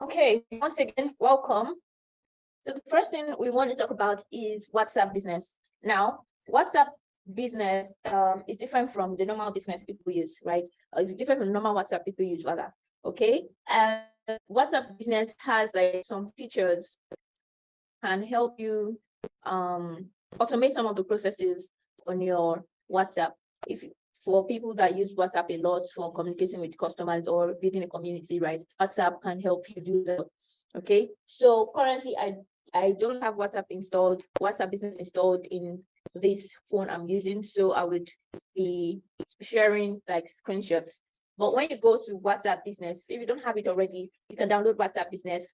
Okay, once again, welcome. So the first thing we want to talk about is WhatsApp business. Now, WhatsApp business is different from the normal business people use, right? It's different from the normal WhatsApp people use, rather. Okay, and WhatsApp business has like some features can help you automate some of the processes on your WhatsApp. If for people that use WhatsApp a lot for communicating with customers or building a community, right? WhatsApp can help you do that. Okay, so currently I don't have WhatsApp business installed in this phone I'm using, so I would be sharing like screenshots. But when you go to WhatsApp business, if you don't have it already, you can download WhatsApp business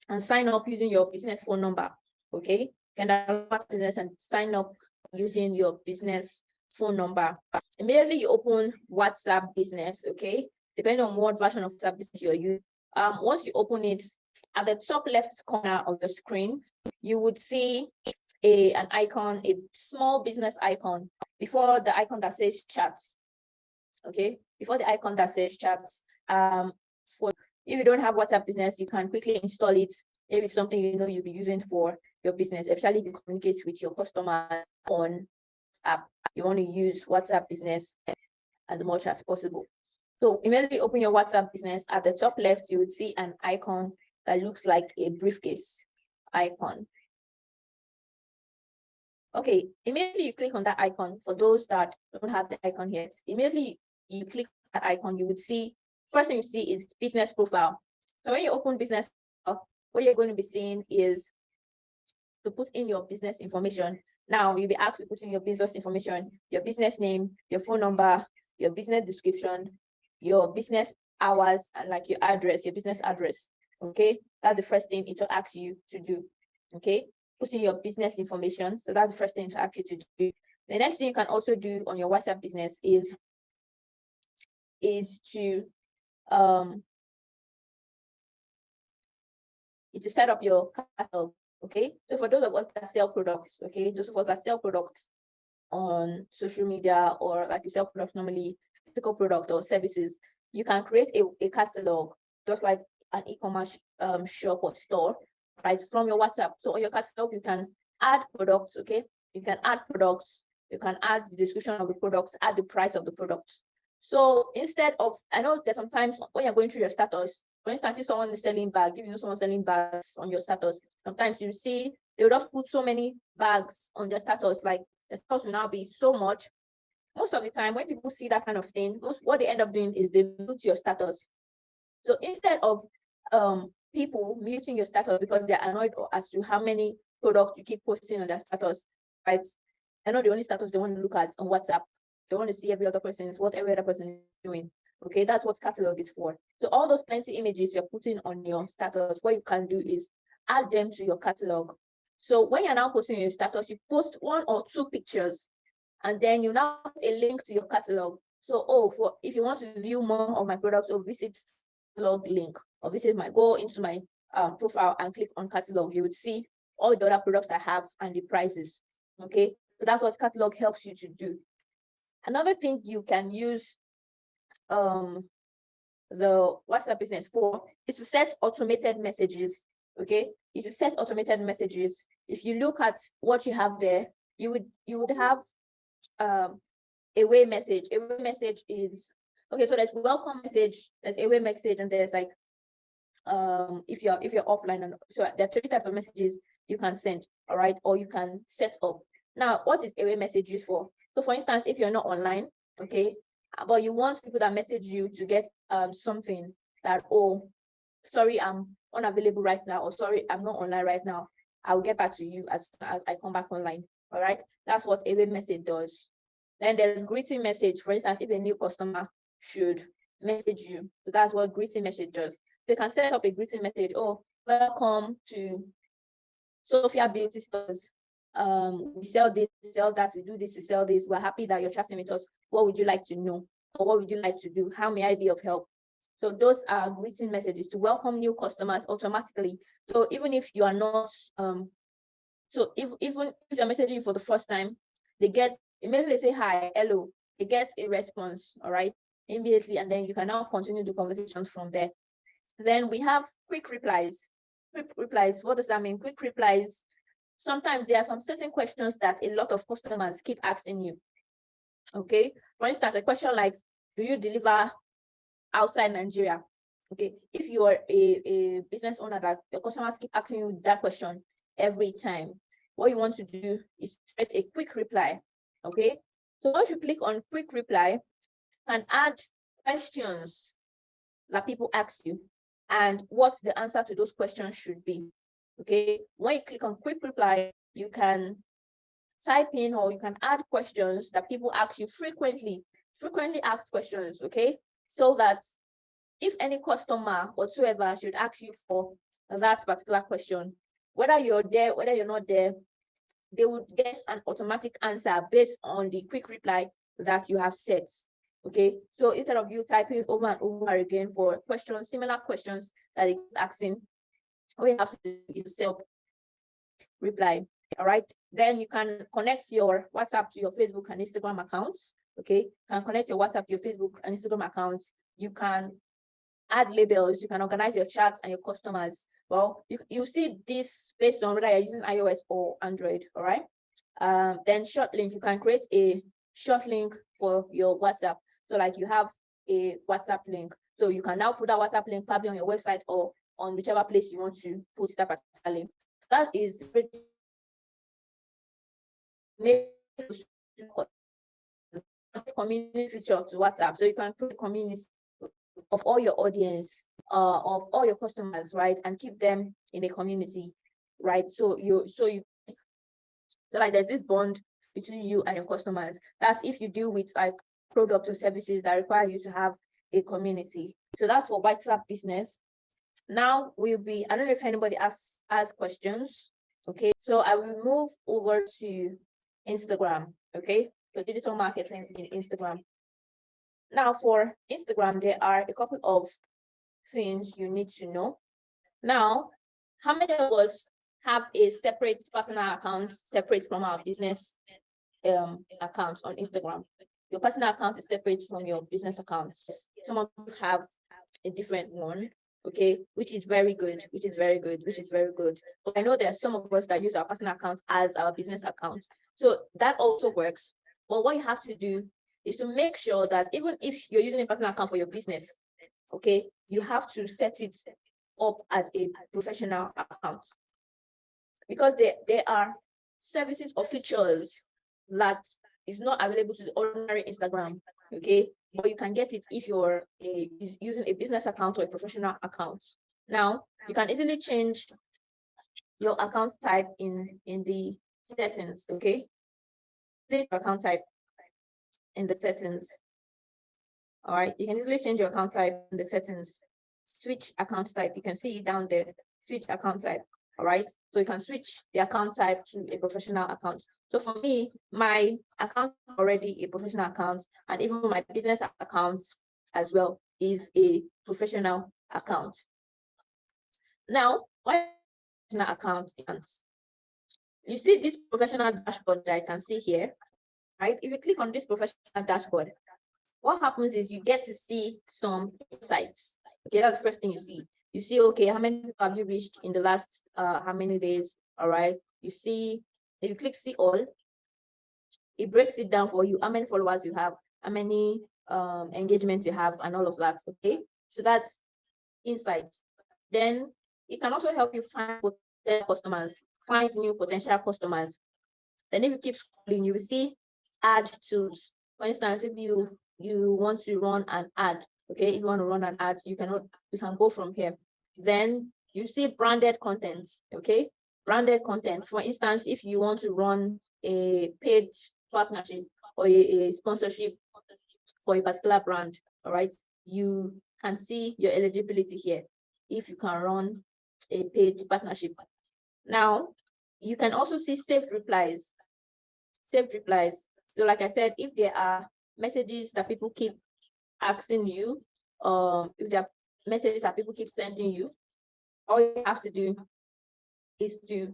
and sign up using your business phone number. Okay, you can download WhatsApp business and sign up using your business phone number. Immediately you open WhatsApp business, okay, depending on what version of WhatsApp business you're using. Once you open it, at the top left corner of the screen, you would see an icon, a small business icon before the icon that says chats. Okay, before the icon that says chats. For if you don't have WhatsApp business, you can quickly install it. If it's something you know you'll be using for your business, especially if you communicate with your customers on WhatsApp. You want to use WhatsApp business as much as possible. So immediately open your WhatsApp business. At the top left, you would see an icon that looks like a briefcase icon. Okay, immediately you click on that icon. For those that don't have the icon yet, immediately you click that icon, you would see, first thing you see is business profile. So when you open business profile, what you're going to be seeing is to put in your business information. Now you'll be asked to put in your business information, your business name, your phone number, your business description, your business hours, and like your address, your business address. Okay, that's the first thing it will ask you to do. Okay, put in your business information. So that's the first thing to ask you to do. The next thing you can also do on your WhatsApp business is to set up your catalog. Okay, so for those of us that sell products, okay, those of us that sell products on social media, or like you sell products normally, physical product or services, you can create a catalog just like an e-commerce shop or store, right, from your WhatsApp. So on your catalog, you can add products. Okay, you can add products, you can add the description of the products, add the price of the products. So instead of, I know that sometimes when you're going through your status, for instance, if someone is selling bags, if you know someone selling bags on your status, sometimes you see they'll just put so many bags on their status, like the status will now be so much. Most of the time, when people see that kind of thing, what they end up doing is they mute your status. So instead of people muting your status because they're annoyed as to how many products you keep posting on their status, right? I know the only status they want to look at on WhatsApp. They want to see what every other person is doing. Okay, that's what catalog is for. So all those plenty images you're putting on your status, what you can do is add them to your catalog. So when you're now posting your status, you post 1 or 2 pictures, and then you now put a link to your catalog. So, for if you want to view more of my products, or visit catalog link, or go into my profile and click on catalog, you would see all the other products I have and the prices. Okay, so that's what catalog helps you to do. Another thing you can use the WhatsApp business for is to set automated messages. Okay, is to set automated messages. If you look at what you have there, you would have away message. Away message is, okay, so there's welcome message, there's away message, and there's like if you're offline. And so there are 3 types of messages you can send, all right, or you can set up. Now, what is away message used for? So for instance, if you're not online, okay, but you want people that message you to get something that, oh, sorry, I'm unavailable right now, or sorry, I'm not online right now, I'll get back to you as I come back online. All right, that's what away message does. Then there's greeting message. For instance, if a new customer should message you, so that's what greeting message does. They can set up a greeting message. Oh, welcome to Sophia Beauty Stores. We sell this, we sell that, we do this, we sell this. We're happy that you're chatting with us. What would you like to know? Or what would you like to do? How may I be of help? So those are greeting messages to welcome new customers automatically. So even if you are not, even if you're messaging for the first time, they get immediately, they say hi, hello, they get a response, all right, immediately, and then you can now continue the conversations from there. Then we have quick replies. Quick replies, what does that mean? Quick replies, sometimes there are some certain questions that a lot of customers keep asking you. Okay, for instance, a question like, do you deliver outside Nigeria? Okay, if you are a business owner that your customers keep asking you that question every time, what you want to do is create a quick reply. Okay, so once you click on quick reply, you can add questions that people ask you and what the answer to those questions should be. Okay, when you click on quick reply, you can type in or you can add questions that people ask you frequently ask questions. Okay, so that if any customer whatsoever should ask you for that particular question, whether you're there, whether you're not there, they would get an automatic answer based on the quick reply that you have set. Okay, so instead of you typing over and over again for questions, similar questions that they keep asking, all you have to do is self reply. All right, then you can connect your WhatsApp to your Facebook and Instagram accounts. Okay, you can connect your WhatsApp to your Facebook and Instagram accounts. You can add labels, you can organize your chats and your customers. Well, you see this based on whether you're using iOS or Android. All right, then short link, you can create a short link for your WhatsApp. So like you have a WhatsApp link, so you can now put that WhatsApp link probably on your website or on whichever place you want to put that particular link. That is community feature to WhatsApp, so you can create a community of all your audience, of all your customers, right, and keep them in a community, right? So like there's this bond between you and your customers. That's if you deal with like products or services that require you to have a community. So that's for WhatsApp business. Now we'll be, I don't know if anybody asks questions. Okay, so I will move over to Instagram. Okay, so digital marketing in Instagram. Now for Instagram, there are a couple of things you need to know. Now, how many of us have a separate personal account separate from our business account on Instagram? Your personal account is separate from your business account. Some of you have a different one, okay, which is very good. But I know there are some of us that use our personal account as our business account. So that also works. But what you have to do is to make sure that even if you're using a personal account for your business, okay, you have to set it up as a professional account, because there are services or features that is not available to the ordinary Instagram, okay, but you can get it if you're using a business account or a professional account. Now you can easily change your account type in the settings. Okay, change your account type in the settings. All right, you can easily change your account type in the settings. Switch account type, you can see it down there, switch account type. All right, so you can switch the account type to a professional account. So for me, my account is already a professional account, and even my business account as well is a professional account. Now, what professional account is? You see this professional dashboard that I can see here, right? If you click on this professional dashboard, what happens is you get to see some insights. Okay, that's the first thing you see. You see, okay, how many people have you reached in the last how many days? All right. You see, if you click see all, it breaks it down for you, how many followers you have, how many engagements you have, and all of that. Okay, so that's insight. Then it can also help you find potential customers, find new potential customers. Then if you keep scrolling, you will see ad tools. For instance, if you want to run an ad, okay, if you want to run an ad, you can go from here. Then you see branded content, okay, branded content. For instance, if you want to run a paid partnership or a sponsorship for a particular brand, all right, you can see your eligibility here if you can run a paid partnership. Now, you can also see saved replies. Saved replies. So like I said, if there are messages that people keep asking you, if there are messages that people keep sending you, all you have to do is to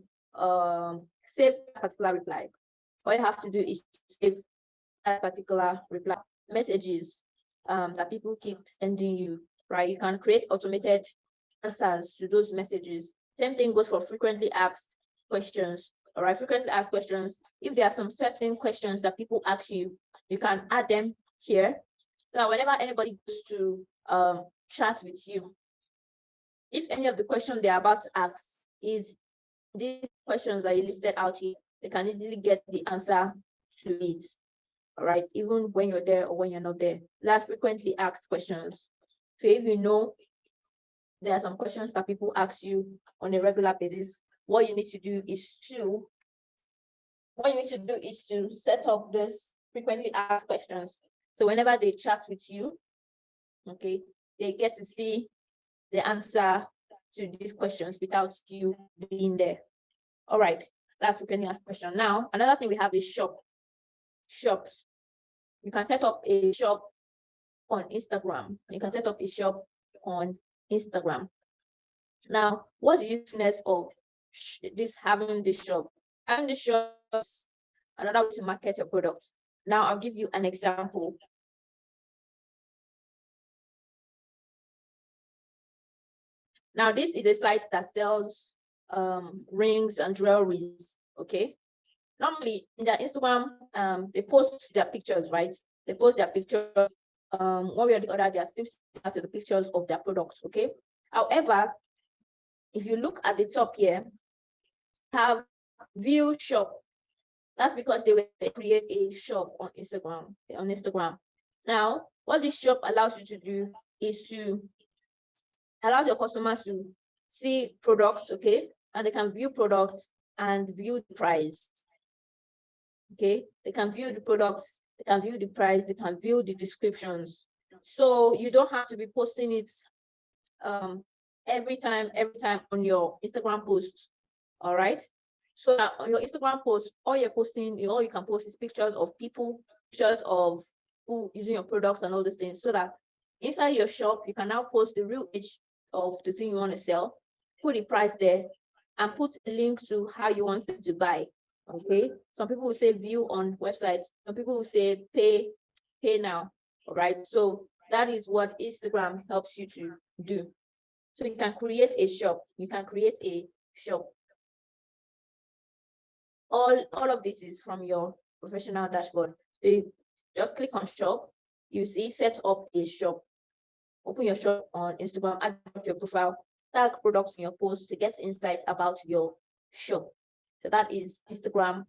save that particular reply. All you have to do is save that particular reply. Messages that people keep sending you, right? You can create automated answers to those messages. Same thing goes for frequently asked questions. All right, frequently asked questions. If there are some certain questions that people ask you, you can add them here. So whenever anybody goes to chat with you, if any of the questions they're about to ask is these questions that you listed out here, they can easily get the answer to it. All right, even when you're there or when you're not there. That's frequently asked questions. So if you know there are some questions that people ask you on a regular basis, what you need to do is to set up this frequently asked questions. So whenever they chat with you, okay, they get to see the answer to these questions without you being there. All right, that's frequently asked question. Now, another thing we have is shops. You can set up a shop on Instagram. You can set up a shop on Instagram. Now, what's the usefulness of having the shop? Having the shop is another way to market your products. Now, I'll give you an example. Now, this is a site that sells rings and jewelries. Okay. Normally, in their Instagram, they post their pictures, right? They post their pictures. One way or the other, they are still to the pictures of their products. Okay. However, if you look at the top here, have view shop. That's because they will create a shop on Instagram. Now, what this shop allows you to do is to allow your customers to see products, okay, and they can view products and view the price. Okay, they can view the products, they can view the price, they can view the descriptions. So you don't have to be posting it every time on your Instagram post. All right. So that on your Instagram post, all you're posting, all you can post is pictures of people, pictures of who using your products and all these things. So that inside your shop, you can now post the real image of the thing you want to sell, put the price there, and put a link to how you want them to buy. Okay. Some people will say view on websites. Some people will say pay now. All right. So that is what Instagram helps you to do. So you can create a shop. You can create a shop. All of this is from your professional dashboard. So you just click on shop. You see set up a shop. Open your shop on Instagram, add your profile, tag products in your post to get insights about your shop. So that is Instagram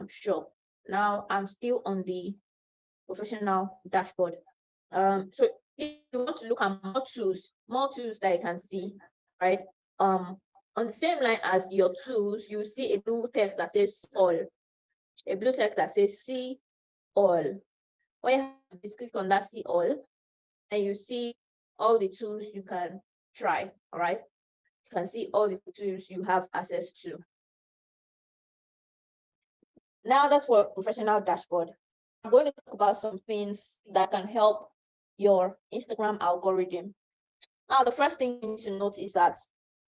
shop. Now I'm still on the professional dashboard. So if you want to look at more tools that you can see, right? On the same line as your tools, you see a blue text that says all. A blue text that says see all. What you have to do is click on that see all, and you see all the tools you can try. All right. You can see all the tools you have access to. Now that's for professional dashboard. I'm going to talk about some things that can help your Instagram algorithm. Now, the first thing you need to note is that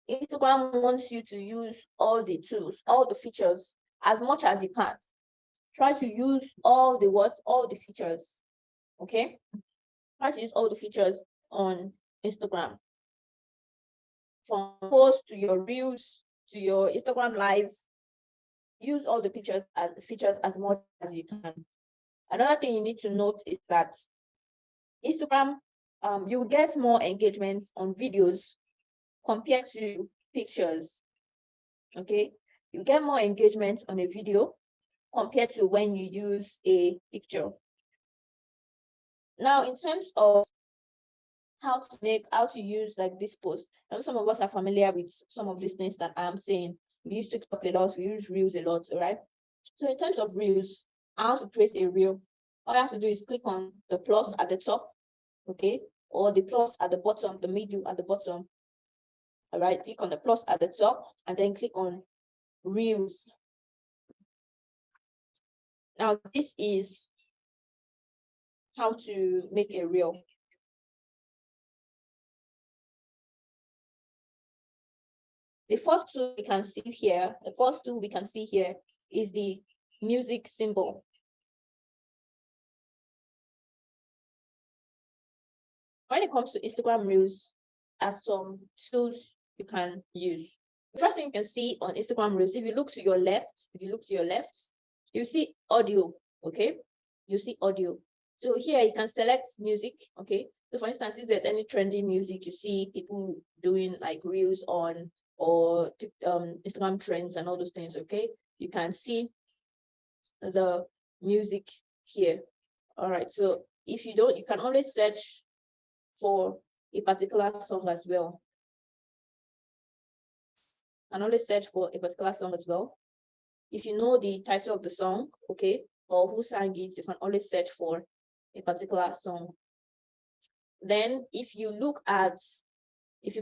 Instagram wants you to use all the tools, all the features as much as you can. Try to use all the features. Okay? Try to use all the features on Instagram. From post to your reels to your Instagram live, use all the features as much as you can. Another thing you need to note is that Instagram, you get more engagements on videos compared to pictures. Okay, you get more engagement on a video compared to when you use a picture. Now, in terms of how to use like this post, I know some of us are familiar with some of these things that I'm saying. We use TikTok a lot, we use Reels a lot, all right? So in terms of Reels, how to create a Reel, all you have to do is click on the plus at the top, okay, or the plus at the bottom, the middle at the bottom. All right, click on the plus at the top and then click on Reels. Now, this is how to make a Reel. The first tool we can see here, is the music symbol. When it comes to Instagram Reels, are some tools you can use. The first thing you can see on Instagram Reels, if you look to your left, you see audio, okay? You see audio. So here you can select music, okay? So for instance, if there's any trendy music, you see people doing like reels on, or Instagram trends and all those things, okay? You can see the music here. All right, so if you don't, you can always search for a particular song as well. And always search for a particular song as well. If you know the title of the song, okay, or who sang it, you can always search for a particular song. Then if you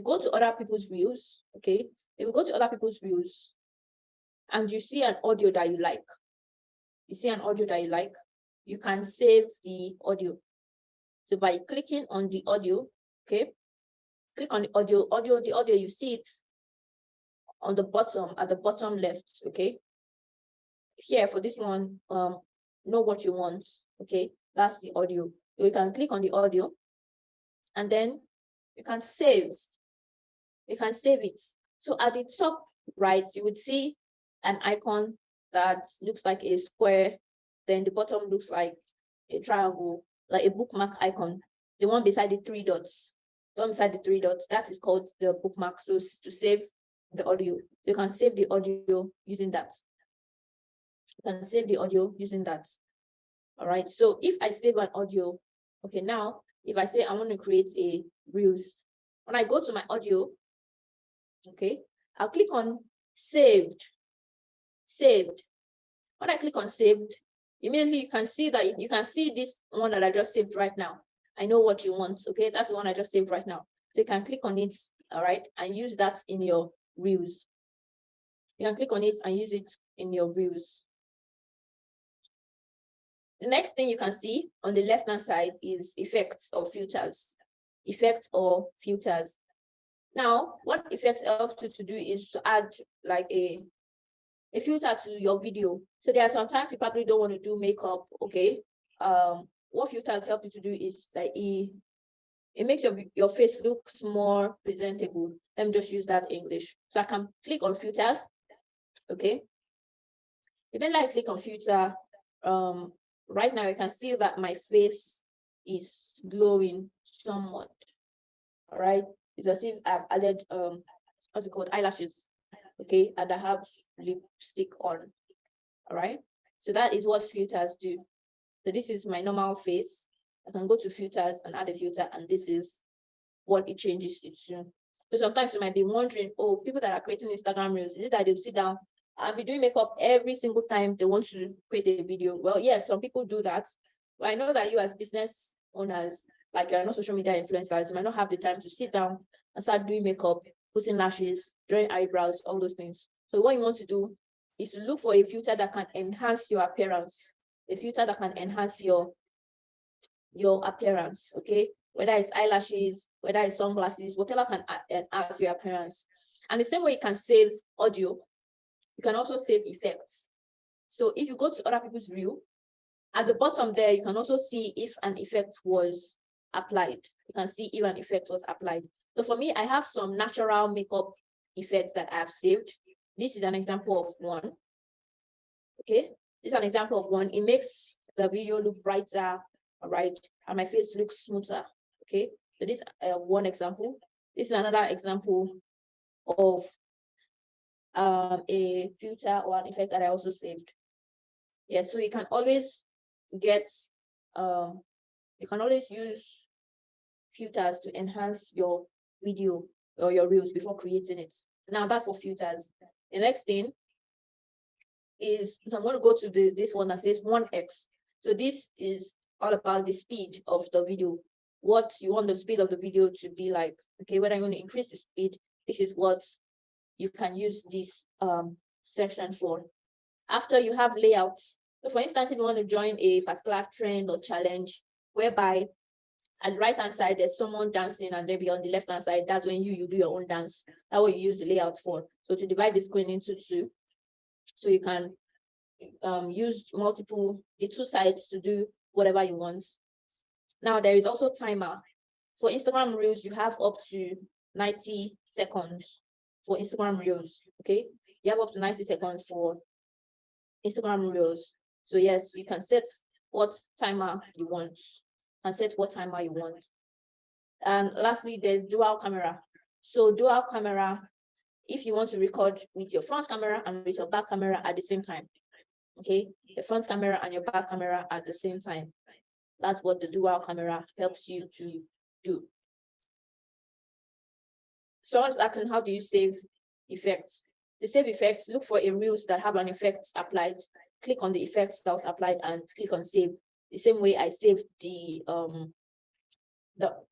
go to other people's reels, okay, if you go to other people's reels and you see an audio that you like, you can save the audio. So by clicking on the audio, okay, click on the audio, you see it on the bottom, at the bottom left, okay. Here for this one, know what you want, okay, that's the audio. So you can click on the audio and then you can save it. So at the top right, you would see an icon that looks like a square, then the bottom looks like a triangle, like a bookmark icon. The one beside the three dots, that is called the bookmark. So to save the audio, you can save the audio using that. All right, so if I save an audio, okay, now if I say I want to create a reels, when I go to my audio, okay, I'll click on saved. When I click on saved, immediately you can see this one that I just saved right now. I know what you want, okay, that's the one I just saved right now. So you can click on it, all right, and use that in your reels. You can click on it and use it in your reels. The next thing you can see on the left-hand side is effects or filters. Now, what effects helps you to do is to add like a filter to your video. So there are sometimes you probably don't want to do makeup, okay? What filters help you to do is like it makes your face looks more presentable. Let me just use that English. So I can click on filters, okay? If then I click on filter, right now you can see that my face is glowing somewhat. All right, it's as if I've added what's it called, eyelashes, okay, and I have lipstick on. All right, so that is what filters do. So this is my normal face. I can go to filters and add a filter, and this is what it changes it to. So sometimes you might be wondering, oh, people that are creating Instagram reels, is it that they'll sit down and be doing makeup every single time they want to create a video? Well, yes, some people do that. But I know that you as business owners, like you're not social media influencers, you might not have the time to sit down and start doing makeup, putting lashes, drawing eyebrows, all those things. So what you want to do is to look for a filter that can enhance your appearance, a filter that can enhance your appearance, okay? Whether it's eyelashes, whether it's sunglasses, whatever can enhance your appearance. And the same way you can save audio, you can also save effects. So if you go to other people's reel, at the bottom there, you can also see if an effect was applied. You can see if an effect was applied. So for me, I have some natural makeup effects that I have saved. This is an example of one. Okay, this is an example of one. It makes the video look brighter, all right, and my face looks smoother. Okay, so this one example. This is another example of a filter or an effect that I also saved. Yeah, so you can always get you can always use filters to enhance your video or your reels before creating it. Now that's for filters. The next thing is, so I'm going to go to this one that says 1x. So this is all about the speed of the video, what you want the speed of the video to be like. Okay, whether you want to increase the speed, this is what you can use this section for. After you have layouts, so for instance, if you want to join a particular trend or challenge, whereby at the right hand side there's someone dancing, and maybe on the left hand side, that's when you do your own dance. That's what you use the layout for. So to divide the screen into two, so you can use the two sides to do whatever you want. Now there is also timer. For Instagram Reels, you have up to 90 seconds for Instagram Reels. Okay, you have up to 90 seconds for Instagram Reels. So yes, you can set what timer you want, and set what timer you want. And lastly, there's dual camera. So dual camera, if you want to record with your front camera and with your back camera at the same time. Okay, the front camera and your back camera at the same time. That's what the dual camera helps you to do. Someone's asking, how do you save effects? To save effects, look for a reels that have an effect applied. Click on the effects that was applied and click on save. The same way I saved the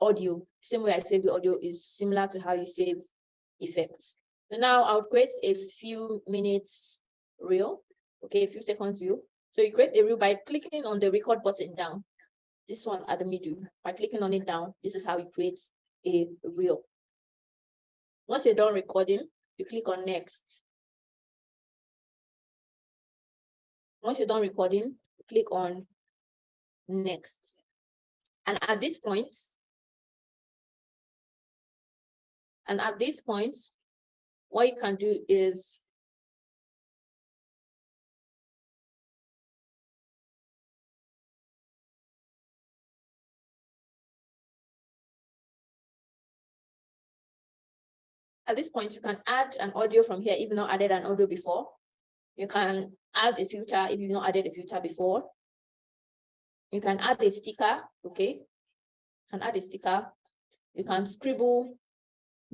audio. Same way I save the audio is similar to how you save effects. So now I'll create a few minutes reel. Okay, a few seconds reel. So you create a reel by clicking on the record button down. This one at the middle. By clicking on it down, this is how you create a reel. Once you're done recording, you click on next. Once you're done recording, click on next. And at this point, what you can do is you can add an audio from here if you've not added an audio before. You can add a filter if you've not added a filter before. You can add a sticker, okay? You can add a sticker. You can scribble,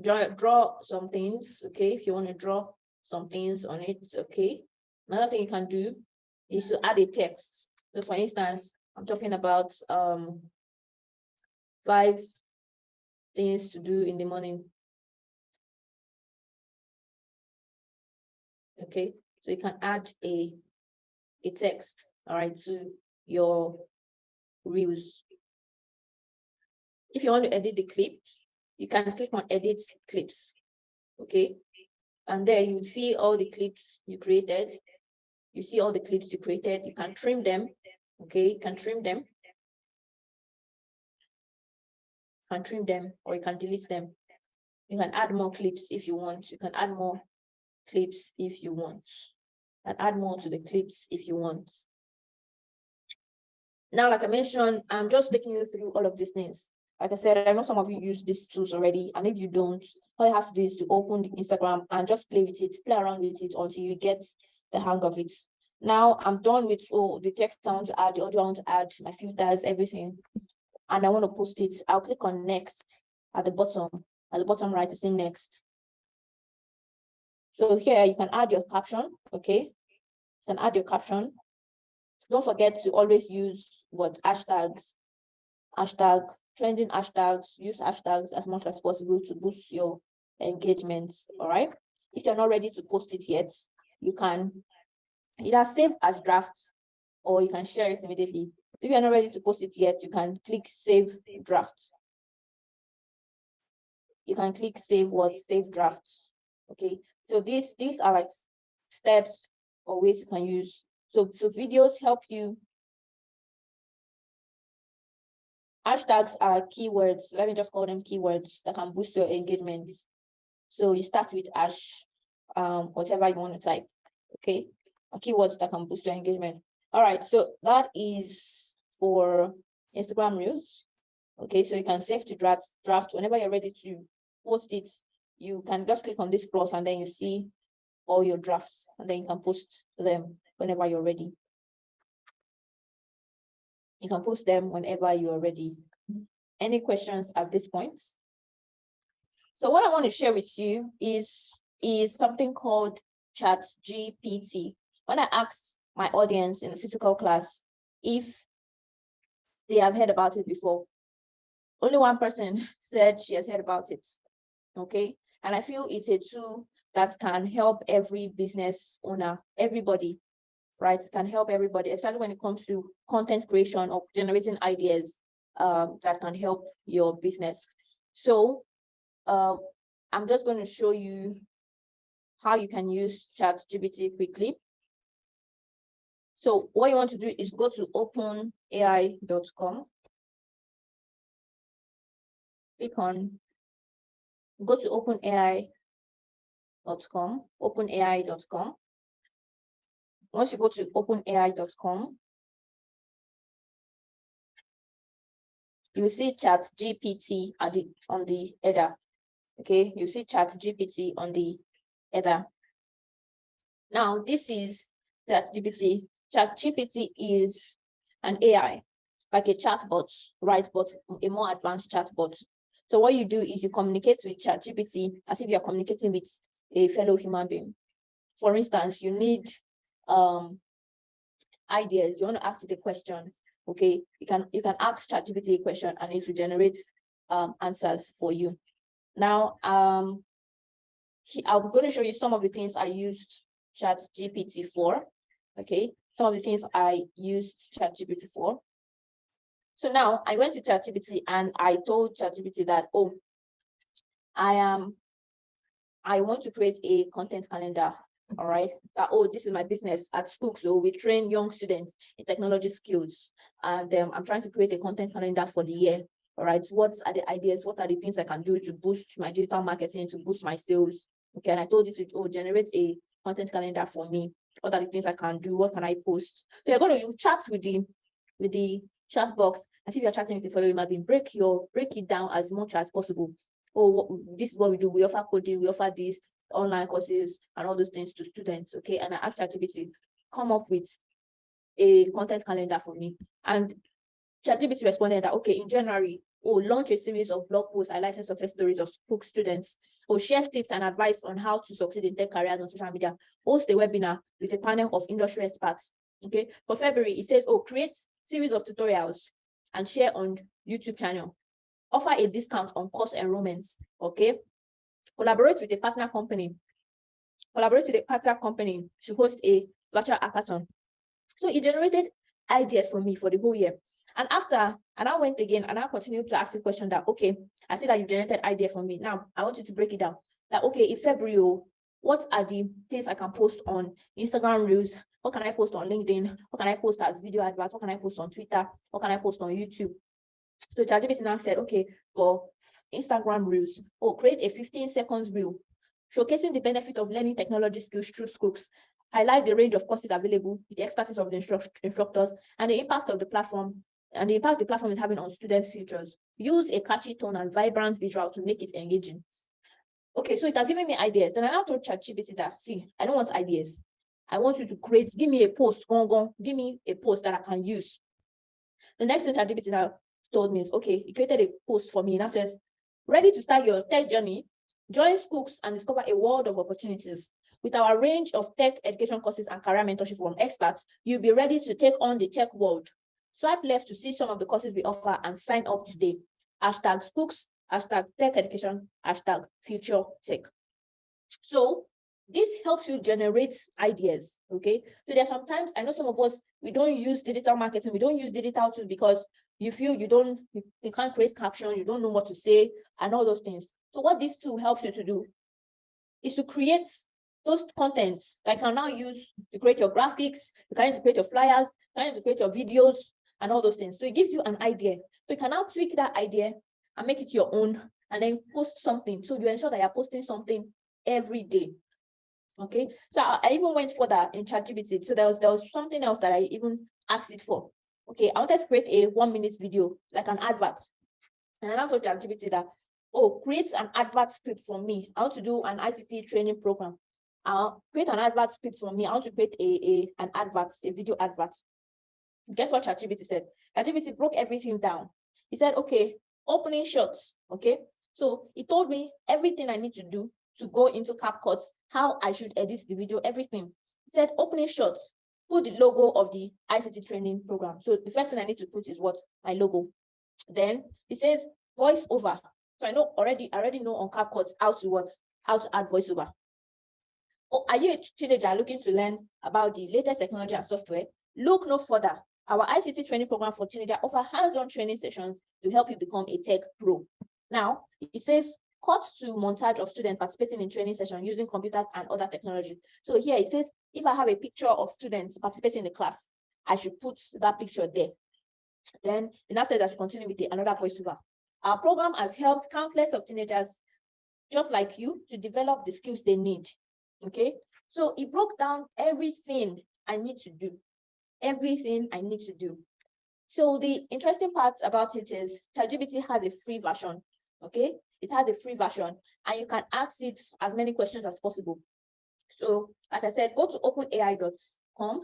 draw some things, okay? If you want to draw some things on it, okay? Another thing you can do is to add a text. So for instance, I'm talking about 5 things to do in the morning. Okay, so you can add a text, all right, to your reels. If you want to edit the clip, you can click on edit clips, okay? And there you see all the clips you created. You see all the clips you created. You can trim them, okay? You can trim them. You can trim them, or you can delete them. You can add more clips if you want. You can add more clips if you want. And add more to the clips if you want. Now, like I mentioned, I'm just taking you through all of these things. Like I said, I know some of you use these tools already, and if you don't, all you have to do is to open the Instagram and just play with it, play around with it until you get the hang of it. Now I'm done with the text I want to add, the audio I want to add, my filters, everything, and I want to post it. I'll click on next at the bottom right, to say next. So here you can add your caption, okay? You can add your caption. Don't forget to always use hashtags, trending hashtags. Use hashtags as much as possible to boost your engagements. All right. If you're not ready to post it yet, you can either save as draft or you can share it immediately. If you're not ready to post it yet, you can click save draft. You can click save draft. Okay. So these are like steps or ways you can use. So videos help you. Hashtags are keywords. Let me just call them keywords that can boost your engagement. So you start with hash, whatever you want to type, okay? Or keywords that can boost your engagement. All right, so that is for Instagram Reels. Okay, so you can save to draft whenever you're ready to post it. You can just click on this plus and then you see all your drafts, and then you can post them whenever you're ready. You can post them whenever you are ready. Any questions at this point? So what I want to share with you is something called ChatGPT. When I asked my audience in the physical class if they have heard about it before, only one person said she has heard about it. Okay, and I feel it's a tool that can help every business owner, everybody, right? It can help everybody, especially when it comes to content creation or generating ideas that can help your business. So I'm just going to show you how you can use ChatGPT quickly. So what you want to do is go to openai.com. Click on go to openai.com, openai.com. Once you go to openai.com, you will see ChatGPT on the header. Okay, you see ChatGPT on the header. Now, this is ChatGPT. ChatGPT is an AI, like a chatbot, right? But a more advanced chatbot. So what you do is you communicate with ChatGPT as if you're communicating with a fellow human being. For instance, you need ideas. You want to ask it a question. Okay, you can ask ChatGPT a question and it will generate answers for you. Now, I'm going to show you some of the things I used ChatGPT for. Okay, some of the things I used ChatGPT for. So now I went to ChatGPT and I told ChatGPT that, oh, I want to create a content calendar. All right. Oh, this is my business at school. So we train young students in technology skills. And I'm trying to create a content calendar for the year. All right. What are the ideas? What are the things I can do to boost my digital marketing, to boost my sales? Okay. And I told you to generate a content calendar for me. What are the things I can do? What can I post? So you're going to chat with the chat box. As if you're chatting with the fellow human being, break it down as much as possible. Oh, this is what we do. We offer coding, we offer these online courses and all those things to students. Okay. And I asked ChatGPT come up with a content calendar for me. And ChatGPT responded that, okay, in January, launch a series of blog posts highlighting success stories of Cook students, share tips and advice on how to succeed in tech careers on social media, host a webinar with a panel of industry experts. Okay. For February, it says, create series of tutorials and share on YouTube channel. Offer a discount on course enrollments. Okay. Collaborate with a partner company to host a virtual hackathon. So it generated ideas for me for the whole year. And after, and I went again and I continued to ask the question that, okay, I see that you generated idea for me. Now I want you to break it down. That, okay, in February, what are the things I can post on Instagram Reels? What can I post on LinkedIn? What can I post as video adverts? What can I post on Twitter? What can I post on YouTube? So ChatGPT now said, okay, for Instagram Reels, create a 15 seconds reel showcasing the benefit of learning technology skills through Scoops. Highlight the range of courses available, the expertise of the instructors, and the impact of the platform, and the impact the platform is having on students' futures. Use a catchy tone and vibrant visual to make it engaging. Okay, so it has given me ideas. Then I now told ChatGPT that, see, I don't want ideas. I want you to give me a post, give me a post that I can use. The next thing ChatGPT now told me is, okay, he created a post for me and that says, ready to start your tech journey? Join Scoops and discover a world of opportunities. With our range of tech education courses and career mentorship from experts, you'll be ready to take on the tech world. Swipe left to see some of the courses we offer and sign up today. Hashtag Scoops, hashtag tech education, hashtag future tech. So this helps you generate ideas. Okay. So there's sometimes, I know some of us, we don't use digital marketing, we don't use digital tools because you feel you can't create caption, you don't know what to say, and all those things. So what this tool helps you to do is to create those contents that you can now use to create your graphics, you can use to create your flyers, you can use to create your videos, and all those things. So it gives you an idea. So you can now tweak that idea and make it your own, and then post something. So you ensure that you're posting something every day. Okay, so I even went further in ChatGPT. So there was something else that I even asked it for. Okay, I wanted to create a 1-minute video, like an advert. And I told ChatGPT that, create an advert script for me. I want to do an ICT training program. I'll create an advert script for me. I want to create an advert, a video advert. Guess what ChatGPT said? ChatGPT broke everything down. He said, okay, opening shots. Okay, so he told me everything I need to do to go into CapCut, how I should edit the video, everything. He said, opening shots, put the logo of the ICT training program. So the first thing I need to put is what? My logo. Then he says voiceover. So I already know on CapCut how to add voiceover. Are you a teenager looking to learn about the latest technology and software? Look no further. Our ICT training program for teenagers offer hands-on training sessions to help you become a tech pro. Now, it says cut to montage of students participating in training session using computers and other technology. So here it says, if I have a picture of students participating in the class, I should put that picture there. Then it now says I should continue with another voiceover. Our program has helped countless of teenagers just like you, to develop the skills they need. Okay, so it broke down everything I need to do, everything I need to do. So the interesting part about it is ChatGPT has a free version. Okay, it has a free version, and you can ask it as many questions as possible. So, like I said, go to openai.com,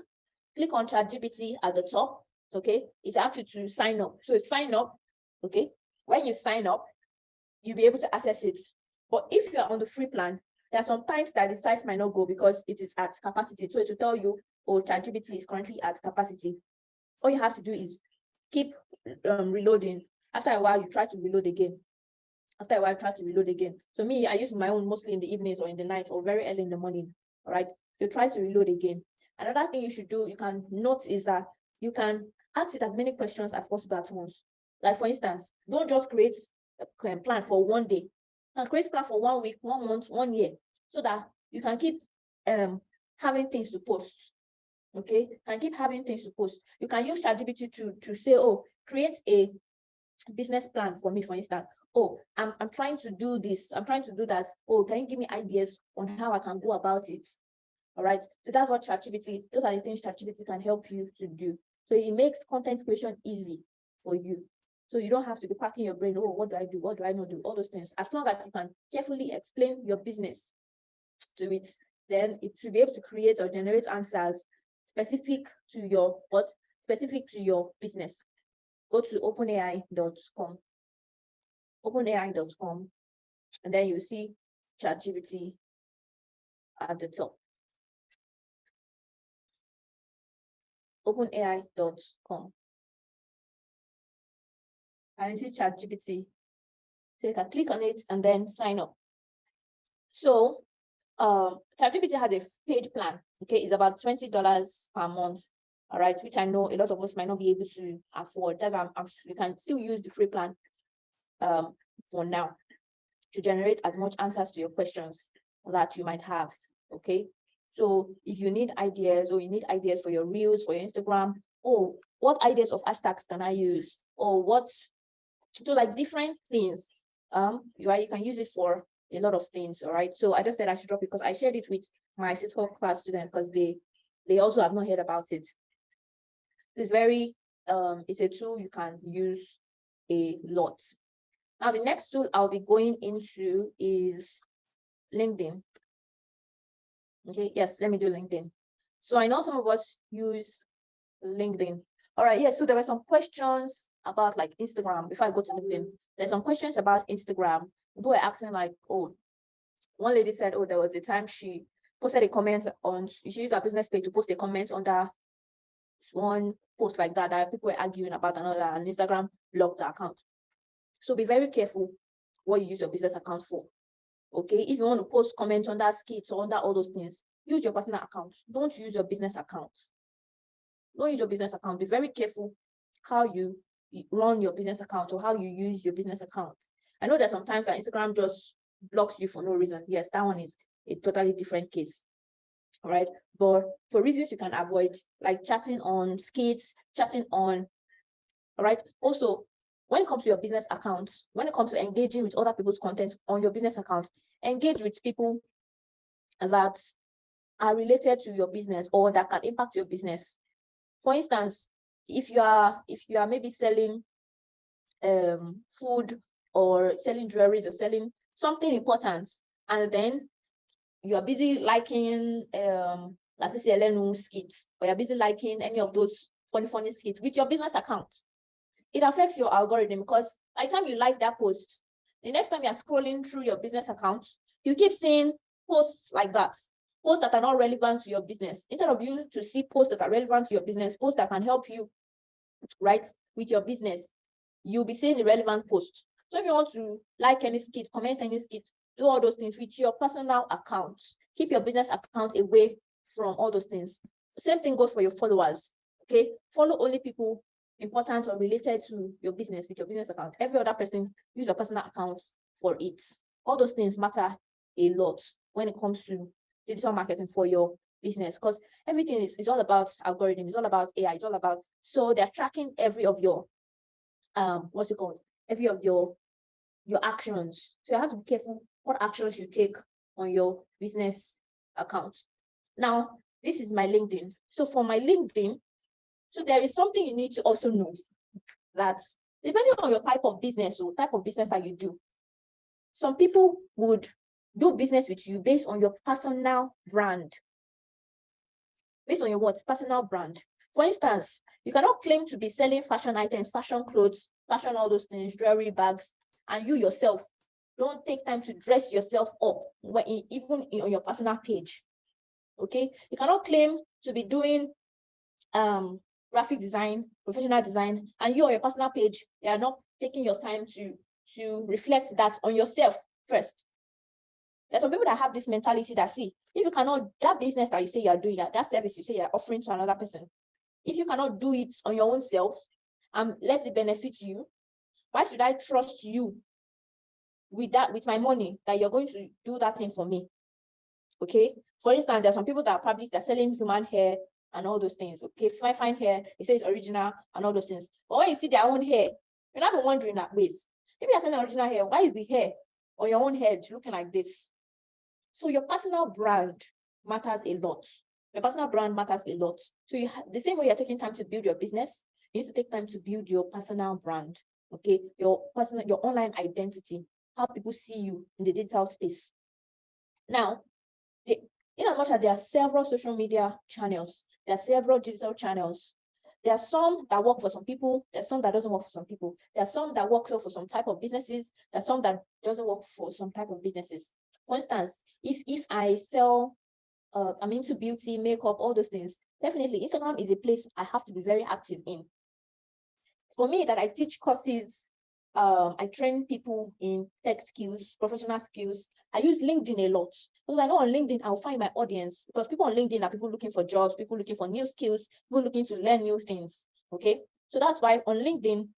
click on ChatGPT at the top. Okay, it asks you to sign up. So sign up. Okay, when you sign up, you'll be able to access it. But if you are on the free plan, there are some times that the size might not go because it is at capacity. So it will tell you, oh, ChatGPT is currently at capacity. All you have to do is keep reloading. After a while, you try to reload again. After a while, try to reload again. So me, I use my own mostly in the evenings or in the night or very early in the morning. All right, you try to reload again. Another thing you should do, you can note, is that you can ask it as many questions as possible at once. Like for instance, don't just create a plan for one day. And create a plan for 1 week, 1 month, 1 year, so that you can keep having things to post. Okay, can keep having things to post. You can use ChatGPT to say, oh, create a business plan for me, for instance. Oh, I'm trying to do this, I'm trying to do that. Oh, can you give me ideas on how I can go about it? All right, so that's what ChatGPT, those are the things ChatGPT can help you to do. So it makes content creation easy for you. So you don't have to be cracking your brain, oh, what do I do? What do I not do? All those things. As long as you can carefully explain your business to it, then it should be able to create or generate answers specific to your business. Go to openai.com. Openai.com, and then you see ChatGPT at the top. Openai.com. And you see ChatGPT. So you can click on it and then sign up. So ChatGPT has a paid plan. Okay, it's about $20 per month. All right, which I know a lot of us might not be able to afford. That's why you can still use the free plan for now to generate as much answers to your questions that you might have. Okay, so if you need ideas, or you need ideas for your reels, for your Instagram, oh, what ideas of hashtags can I use, or what, so like different things, you can use it for a lot of things. All right, so I just said I should drop it because I shared it with my physical class students because they also have not heard about it. It's very it's a tool you can use a lot. Now the next tool I'll be going into is LinkedIn. Okay, yes, let me do LinkedIn. So I know some of us use LinkedIn. All right, yes, so there were some questions about like Instagram. Before I go to LinkedIn, there's some questions about Instagram. People were asking like, oh, one lady said, oh, there was a time she posted a comment on, she used her business page to post a comment under one post like that people were arguing about another, and Instagram blocked the account. So be very careful what you use your business account for. Okay, if you want to post comments on that skits or under all those things, use your personal account. Don't use your business account. Don't use your business account. Be very careful how you run your business account or how you use your business account. I know that sometimes that Instagram just blocks you for no reason. Yes, that one is a totally different case. All right, but for reasons you can avoid, like chatting on skits, chatting on, all right. Also, when it comes to your business account, when it comes to engaging with other people's content on your business account, engage with people that are related to your business or that can impact your business. For instance, if you are maybe selling food or selling jewelry or selling something important, and then you are busy liking let's say LNU skits, or you're busy liking any of those funny skits with your business account, it affects your algorithm, because by the time you like that post, the next time you're scrolling through your business account, you keep seeing posts like that, posts that are not relevant to your business. Instead of you to see posts that are relevant to your business, posts that can help you, right, with your business, you'll be seeing the relevant posts. So if you want to like any skit, comment any skit, do all those things with your personal account. Keep your business account away from all those things. Same thing goes for your followers. Okay, follow only people important or related to your business with your business account. Every other person, use your personal account for it. All those things matter a lot when it comes to digital marketing for your business, because everything is all about algorithm, it's all about AI, it's all about, so they're tracking every of your what's it called, every of your actions. So you have to be careful what actions you take on your business account. Now, this is my LinkedIn. So for my LinkedIn, so there is something you need to also know, that depending on your type of business or type of business that you do, some people would do business with you based on your personal brand. Based on your what? Personal brand. For instance, you cannot claim to be selling fashion items, fashion clothes, fashion all those things, jewelry, bags, and you yourself don't take time to dress yourself up even on your personal page. Okay, you cannot claim to be doing graphic design, professional design, and you on your personal page, you are not taking your time to reflect that on yourself first. There's some people that have this mentality that, see, if you cannot, that business that you say you are doing, that service you say you're offering to another person, if you cannot do it on your own self and let it benefit you, why should I trust you with my money, that you're going to do that thing for me? Okay. For instance, there's some people that are probably they're selling human hair and all those things. Okay, fine hair, it says original and all those things. But when you see their own hair, you're not wondering that, wait, if you're selling original hair, why is the hair on your own head looking like this? So your personal brand matters a lot. Your personal brand matters a lot. So the same way you're taking time to build your business, you need to take time to build your personal brand. Okay, your online identity, how people see you in the digital space. Now, in as much as there are several social media channels, there are several digital channels. There are some that work for some people. There's some that doesn't work for some people. There are some that work well for some type of businesses. There's some that doesn't work for some type of businesses. For instance, if I sell, I'm into beauty, makeup, all those things, definitely Instagram is a place I have to be very active in. For me, that I teach courses, I train people in tech skills, professional skills. I use LinkedIn a lot because I know on LinkedIn I'll find my audience, because people on LinkedIn are people looking for jobs, people looking for new skills, people looking to learn new things. Okay, so that's why on LinkedIn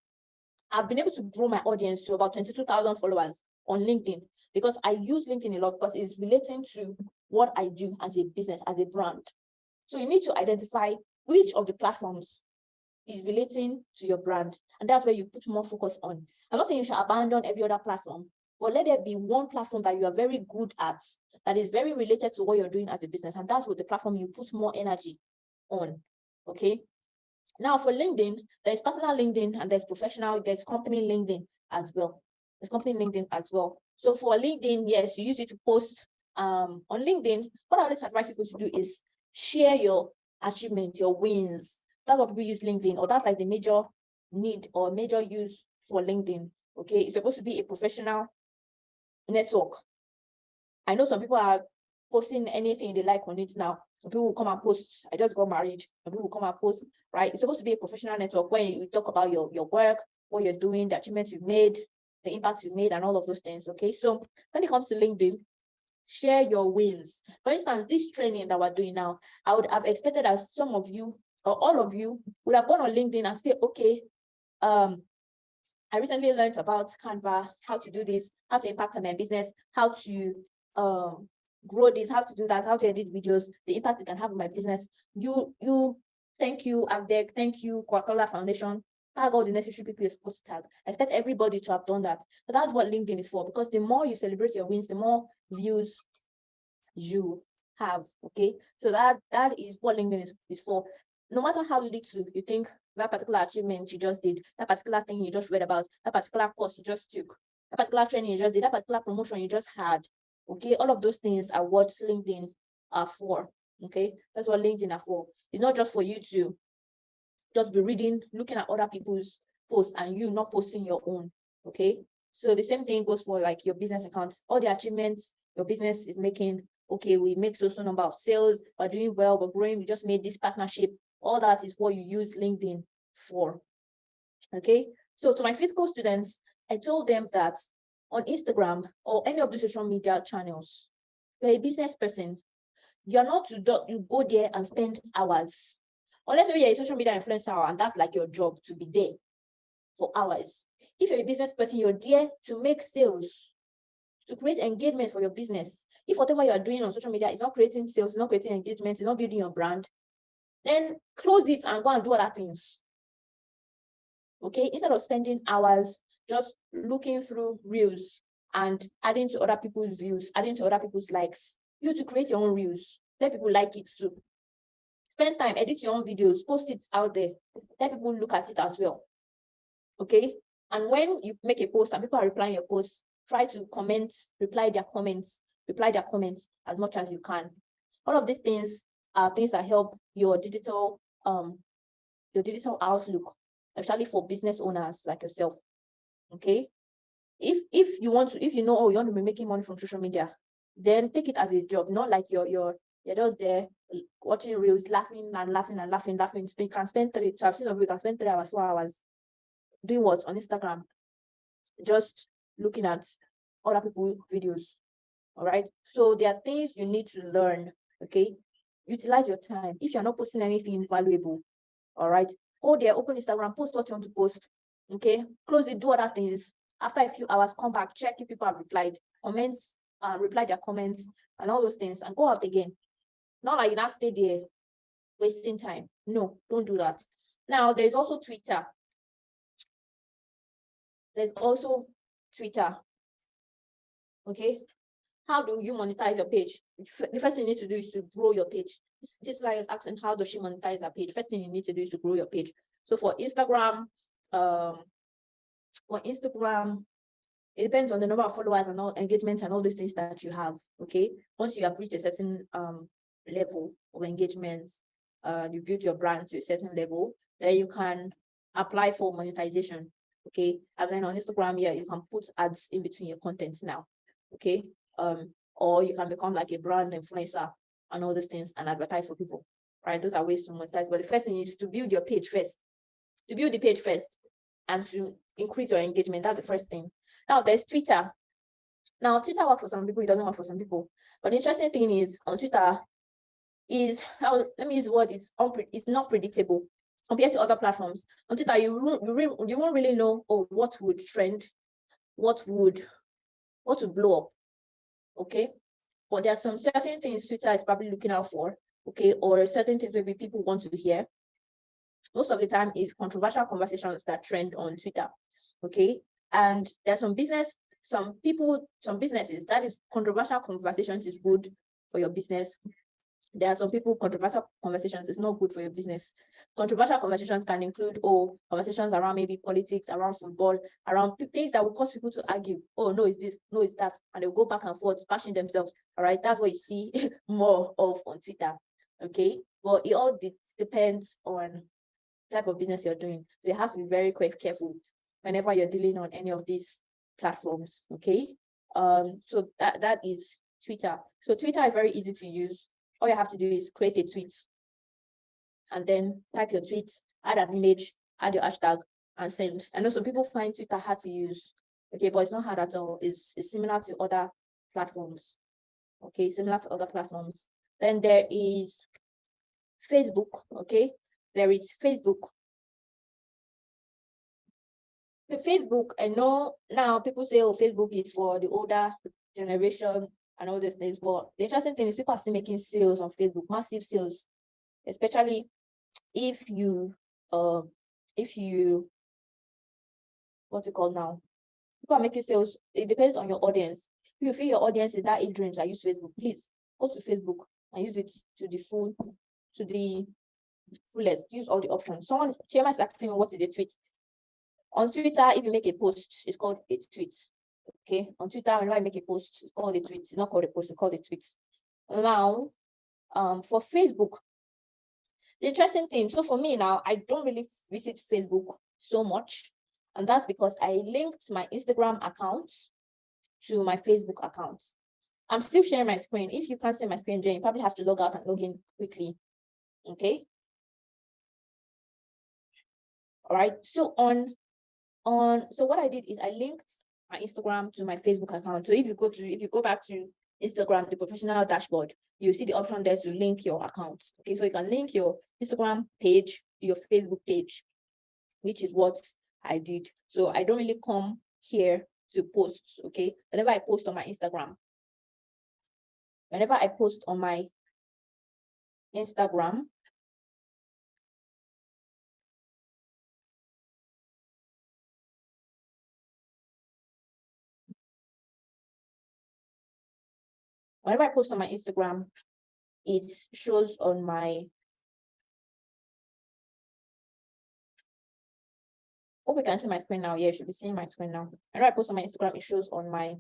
I've been able to grow my audience to about 22,000 followers on LinkedIn, because I use LinkedIn a lot because it's relating to what I do as a business, as a brand. So you need to identify which of the platforms is relating to your brand, and that's where you put more focus on. I'm not saying you should abandon every other platform, but let there be one platform that you are very good at, that is very related to what you're doing as a business, and that's what the platform you put more energy on. Okay. Now for LinkedIn, there's personal LinkedIn and there's professional, there's company LinkedIn as well. There's company LinkedIn as well. So for LinkedIn, yes, you use it to post on LinkedIn. What I always advise people to do is share your achievement, your wins. That's what people use LinkedIn, or that's like the major need or major use for LinkedIn. Okay, it's supposed to be a professional network. I know some people are posting anything they like on it now. Some people will come and post, I just got married. Some people will come and post, right? It's supposed to be a professional network where you talk about your work, what you're doing, the achievements you've made, the impacts you've made, and all of those things. Okay, so when it comes to LinkedIn, share your wins. For instance, this training that we're doing now, I would have expected that some of you or all of you would have gone on LinkedIn and say, okay, I recently learned about Canva, how to do this, how to impact on my business, how to grow this, how to do that, how to edit videos, the impact it can have on my business. Thank you, Avdec, thank you, Coca-Cola Foundation. Tag all the necessary people you're supposed to tag. I expect everybody to have done that. So that's what LinkedIn is for, because the more you celebrate your wins, the more views you have. Okay, so that is what LinkedIn is for. No matter how little you think that particular achievement you just did, that particular thing you just read about, that particular course you just took, that particular training you just did, that particular promotion you just had, okay, all of those things are what LinkedIn are for. Okay, that's what LinkedIn are for. It's not just for you to just be reading, looking at other people's posts and you not posting your own. Okay, so the same thing goes for like your business accounts, all the achievements your business is making. Okay, we make so number of sales, we're doing well, we're growing, we just made this partnership. All that is what you use LinkedIn for. Okay, so to my physical students, I told them that on Instagram or any of the social media channels, you're a business person. You're not to you go there and spend hours. Unless maybe you're a social media influencer and that's like your job, to be there for hours. If you're a business person, you're there to make sales, to create engagement for your business. If whatever you're doing on social media is not creating sales, it's not creating engagement, it's not building your brand, then close it and go and do other things. Okay, instead of spending hours just looking through reels and adding to other people's views, adding to other people's likes. You to create your own reels, let people like it too. Spend time, edit your own videos, post it out there, let people look at it as well. Okay, and when you make a post and people are replying your post, try to comment, reply their comments as much as you can. All of these things are things that help your digital outlook, especially for business owners like yourself. Okay, if you know, oh, you want to be making money from social media, then take it as a job, not like you're just there watching reels, laughing. You can spend 3. So I've seen some people can spend 3 hours, 4 hours doing what on Instagram, just looking at other people's videos. All right. So there are things you need to learn. Okay. Utilize your time. If you're not posting anything valuable, all right, go there, open Instagram, post what you want to post. Okay. Close it, do other things. After a few hours, come back, check if people have replied, comments, reply their comments, and all those things, and go out again. Not like you not stay there wasting time. No, don't do that. Now, there's also Twitter. Okay. How do you monetize your page? The first thing you need to do is to grow your page. This is like asking, how does she monetize her page? First thing you need to do is to grow your page. So for Instagram, it depends on the number of followers and all engagements and all those things that you have. Okay. Once you have reached a certain level of engagements, you build your brand to a certain level, then you can apply for monetization. Okay. And then on Instagram, yeah, you can put ads in between your content now. Okay. Or you can become like a brand influencer and all these things and advertise for people. Right. Those are ways to monetize. But the first thing is to build your page first. To build the page first and to increase your engagement. That's the first thing. Now there's Twitter. Now Twitter works for some people, it doesn't work for some people. But the interesting thing is on Twitter is let me use the word, it's not predictable compared to other platforms. On Twitter, you won't really know, oh, what would trend, what would blow up. Okay. But there are some certain things Twitter is probably looking out for, okay, or certain things maybe people want to hear. Most of the time is controversial conversations that trend on Twitter. Okay. And there's some businesses that is controversial conversations is good for your business. There are some people, controversial conversations is not good for your business. Controversial conversations can include, conversations around maybe politics, around football, around things that will cause people to argue. Oh, no, it's this, no, it's that. And they'll go back and forth, bashing themselves. All right. That's what you see more of on Twitter. Okay. But it all depends on type of business you're doing. So you have to be very careful whenever you're dealing on any of these platforms. Okay. So that is Twitter. So Twitter is very easy to use. All you have to do is create a tweet and then type your tweet, add an image, add your hashtag, and send. I know some people find Twitter hard to use. Okay, but it's not hard at all. It's similar to other platforms. Okay, similar to other platforms. Then there is Facebook. Okay, there is Facebook. The Facebook, I know now people say, oh, Facebook is for the older generation and all these things, but the interesting thing is people are still making sales on Facebook, massive sales, especially if you what's it called now? People are making sales. It depends on your audience. If you feel your audience is that age range that use Facebook, please go to Facebook and use it to the fullest. Use all the options. Chema is asking me what is a tweet. On Twitter, if you make a post, it's called a tweet. Okay. On Twitter, whenever I make a post, it's called a tweet. It's not called a post, it's called a tweet. Now, for Facebook, the interesting thing, so for me now, I don't really visit Facebook so much. And that's because I linked my Instagram account to my Facebook account. I'm still sharing my screen. If you can't see my screen, Jane, you probably have to log out and log in quickly. Okay. All right. So so what I did is I linked my Instagram to my Facebook account. So if you go back to Instagram, the professional dashboard, you see the option there to link your account. Okay, so you can link your Instagram page, your Facebook page, which is what I did. So I don't really come here to post. Okay, whenever I post on my Instagram, whenever I post on my Instagram, it shows on my, hope you can see my screen now. Yeah, you should be seeing my screen now. Whenever I post on my Instagram, it shows on my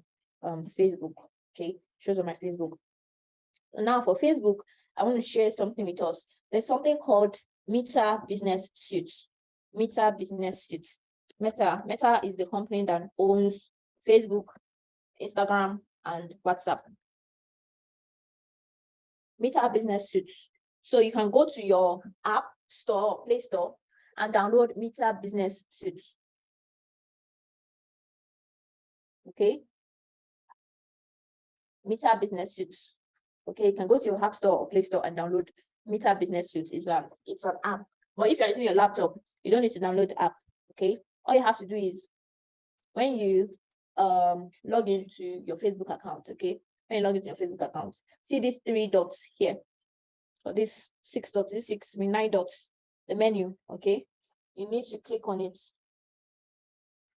Facebook. Okay, shows on my Facebook. Now for Facebook, I want to share something with us. There's something called Meta Business Suites. Meta Business Suites. Meta is the company that owns Facebook, Instagram, and WhatsApp. Meta Business Suites. So you can go to your app store, Play Store, and download Meta Business Suites. Okay. Meta Business Suites. Okay, you can go to your App Store or Play Store and download Meta Business Suites. It's an app. But if you're using your laptop, you don't need to download the app. Okay, all you have to do is when you log into your Facebook account. Okay, when you log into your Facebook account, see these 3 dots here, or these 6 dots, these 9 dots, the menu. Okay, you need to click on it.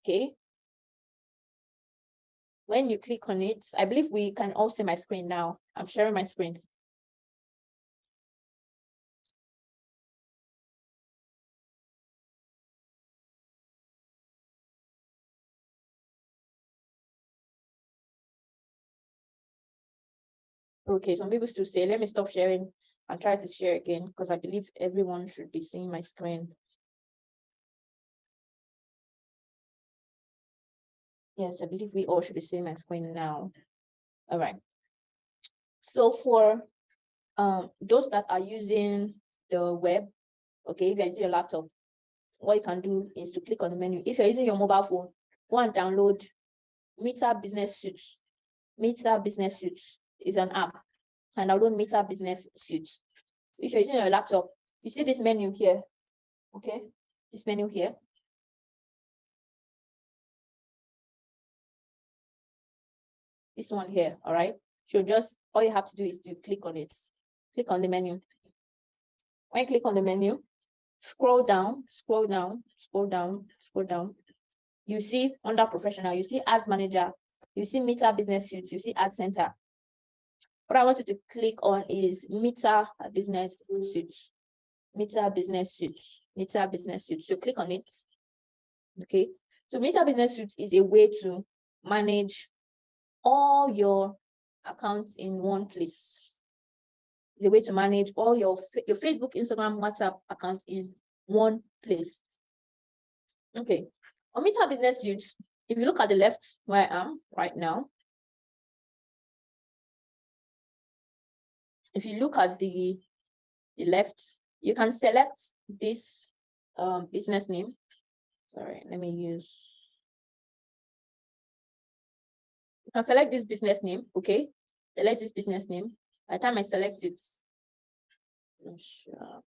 Okay, when you click on it, I believe we can all see my screen now. I'm sharing my screen. Okay, some people still say, let me stop sharing and try to share again, because I believe everyone should be seeing my screen. Yes, I believe we all should be seeing my screen now. All right. So for those that are using the web, okay, if you're using your laptop, what you can do is to click on the menu. If you're using your mobile phone, go and download Meta Business Suites. Meta Business Suites is an app. And download Meta Business Suites. If you're using your laptop, you see this menu here. Okay, this menu here. This one here, all right? So just all you have to do is to click on it. Click on the menu. When you click on the menu, scroll down, scroll down, scroll down, scroll down. You see under professional, you see ads manager, you see Meta Business Suites, you see ad center. What I want you to click on is Meta Business Suites. Meta Business Suites. Meta Business Suites. So click on it. Okay. So Meta Business Suites is a way to manage all your accounts in one place. It's a way to manage all your Facebook, Instagram, WhatsApp accounts in one place. Okay. On Meta Business Suites, if you look at the left where I am right now, if you look at the left, you can select this business name. Sorry, let me use. You can select this business name, okay? Select this business name. By the time I select it, I'm sure.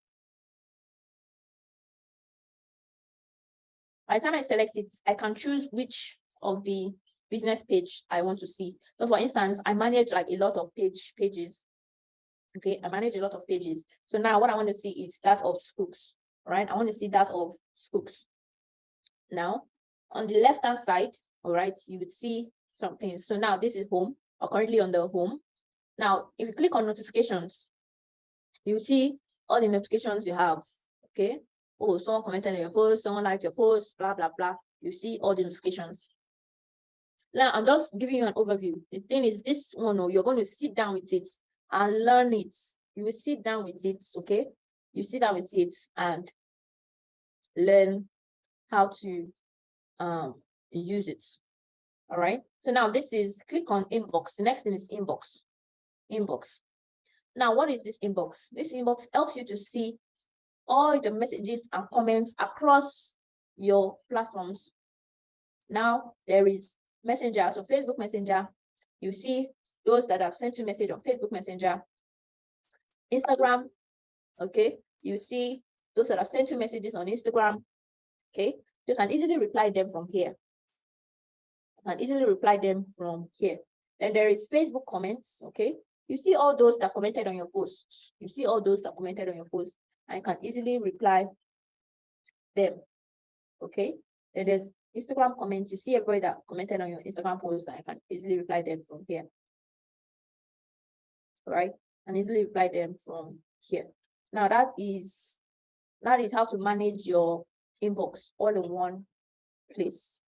By the time I select it, I can choose which of the business page I want to see. So for instance, I manage like a lot of pages. Okay, I manage a lot of pages. So now what I want to see is that of Skooks, right? I want to see that of Skooks. Now, on the left-hand side, all right, you would see something. So now this is home, or currently on the home. Now, if you click on notifications, you see all the notifications you have, okay? Oh, someone commented on your post, someone liked your post, blah, blah, blah. You see all the notifications. Now, I'm just giving you an overview. The thing is, this one, you're going to sit down with it and learn it. You will sit down with it, okay? You sit down with it and learn how to use it. All right. So now this is, click on inbox. The next thing is inbox. Inbox. Now, what is this inbox? This inbox helps you to see all the messages and comments across your platforms. Now there is Messenger. So Facebook Messenger, you see those that have sent you a message on Facebook Messenger. Instagram, okay, you see those that have sent you messages on Instagram. Okay, you can easily reply them from here. You can easily reply them from here. Then there is Facebook comments. Okay, you see all those that commented on your posts. You see all those that commented on your posts, and you can easily reply them. Okay, then there's Instagram comments. You see everybody that commented on your Instagram post, and you can easily reply them from here. right? And easily reply them from here. Now that is how to manage your inbox all in one place.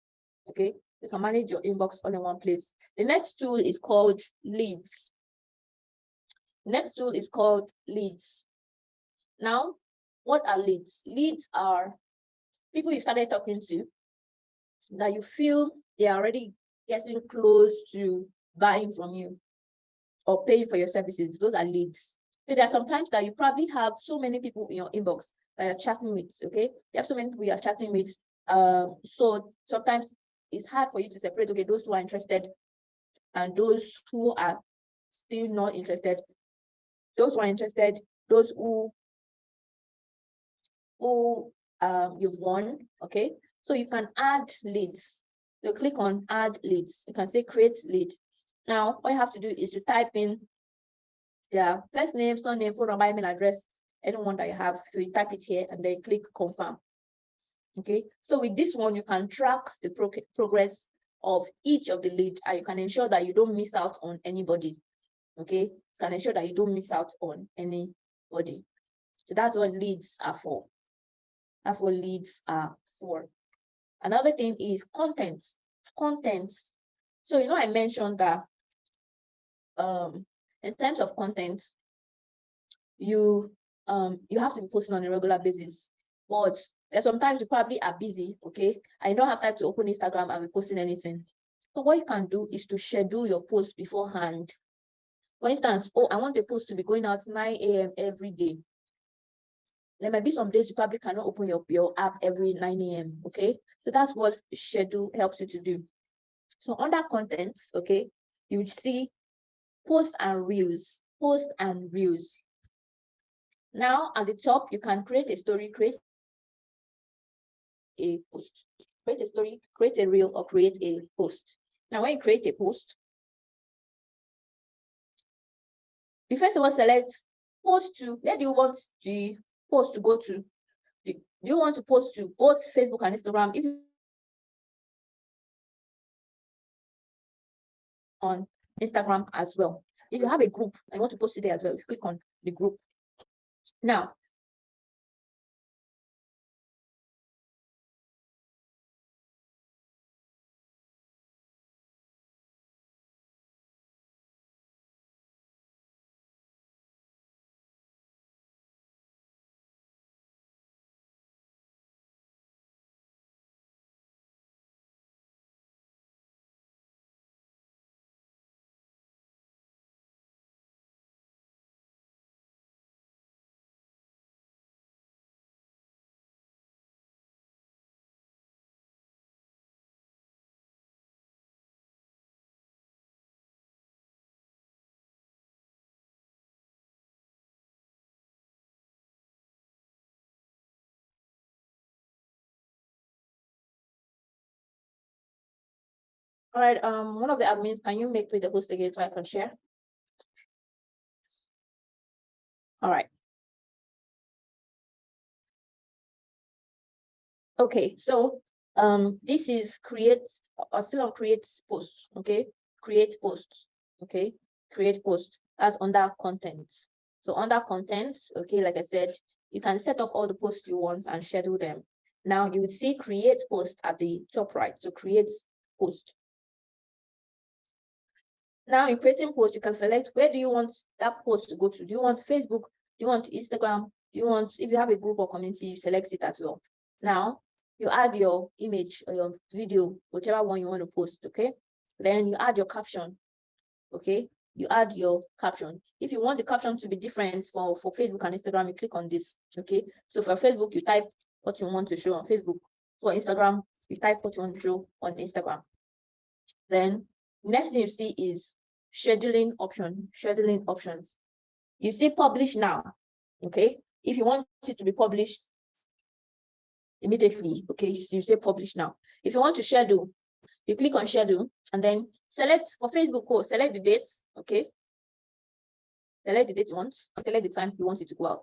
Okay, you can manage your inbox all in one place. The next tool is called leads. Next tool is called leads. Now, what are leads? Leads are people you started talking to that you feel they are already getting close to buying from you or paying for your services. Those are leads. So there are sometimes that you probably have so many people in your inbox that you're chatting with, okay? You have so many people you're chatting with. So sometimes it's hard for you to separate, okay, those who are interested and those who are still not interested. Those who are interested, those who you've won, okay? So you can add leads. You click on add leads. You can say create lead. Now, all you have to do is to type in their first name, surname, phone number, email address, anyone that you have. So you type it here and then click confirm. Okay, so with this one, you can track the progress of each of the leads, and you can ensure that you don't miss out on anybody. Okay, you can ensure that you don't miss out on anybody. So that's what leads are for. That's what leads are for. Another thing is content. Content. So I mentioned that in terms of content, you have to be posting on a regular basis. But there's sometimes you probably are busy, okay? I don't have time to open Instagram and be posting anything. So what you can do is to schedule your post beforehand. For instance, I want the post to be going out 9 a.m. every day. There might be some days you probably cannot open your app every 9 a.m. Okay, so that's what schedule helps you to do. So under contents, okay, you would see post and reels. Post and reels. Now at the top, you can create a story, create a post, create a story, create a reel, or create a post. Now when you create a post, you first of all select post to, where do you want the post to go to? Do you want to post to both Facebook and Instagram? If you on Instagram as well. If you have a group and you want to post it there as well, just click on the group. Now, all right, one of the admins, can you make me the host again so I can share? All right. Okay, so this is still on create posts, okay? Create posts, okay? Create posts. That's under content. So under content, okay, like I said, you can set up all the posts you want and schedule them. Now you would see create post at the top right. So create post. Now in creating post, you can select where do you want that post to go to. Do you want Facebook? Do you want Instagram? Do you want, if you have a group or community, you select it as well. Now you add your image or your video, whichever one you want to post, okay? Then you add your caption, okay? You add your caption. If you want the caption to be different for Facebook and Instagram, you click on this, okay? So for Facebook, you type what you want to show on Facebook. For Instagram, you type what you want to show on Instagram. Then next thing you see is scheduling options. You see publish now, okay? If you want it to be published immediately, okay, you say publish now. If you want to schedule, you click on schedule and then select for Facebook, select the dates, okay? Select the date you want, select the time you want it to go out.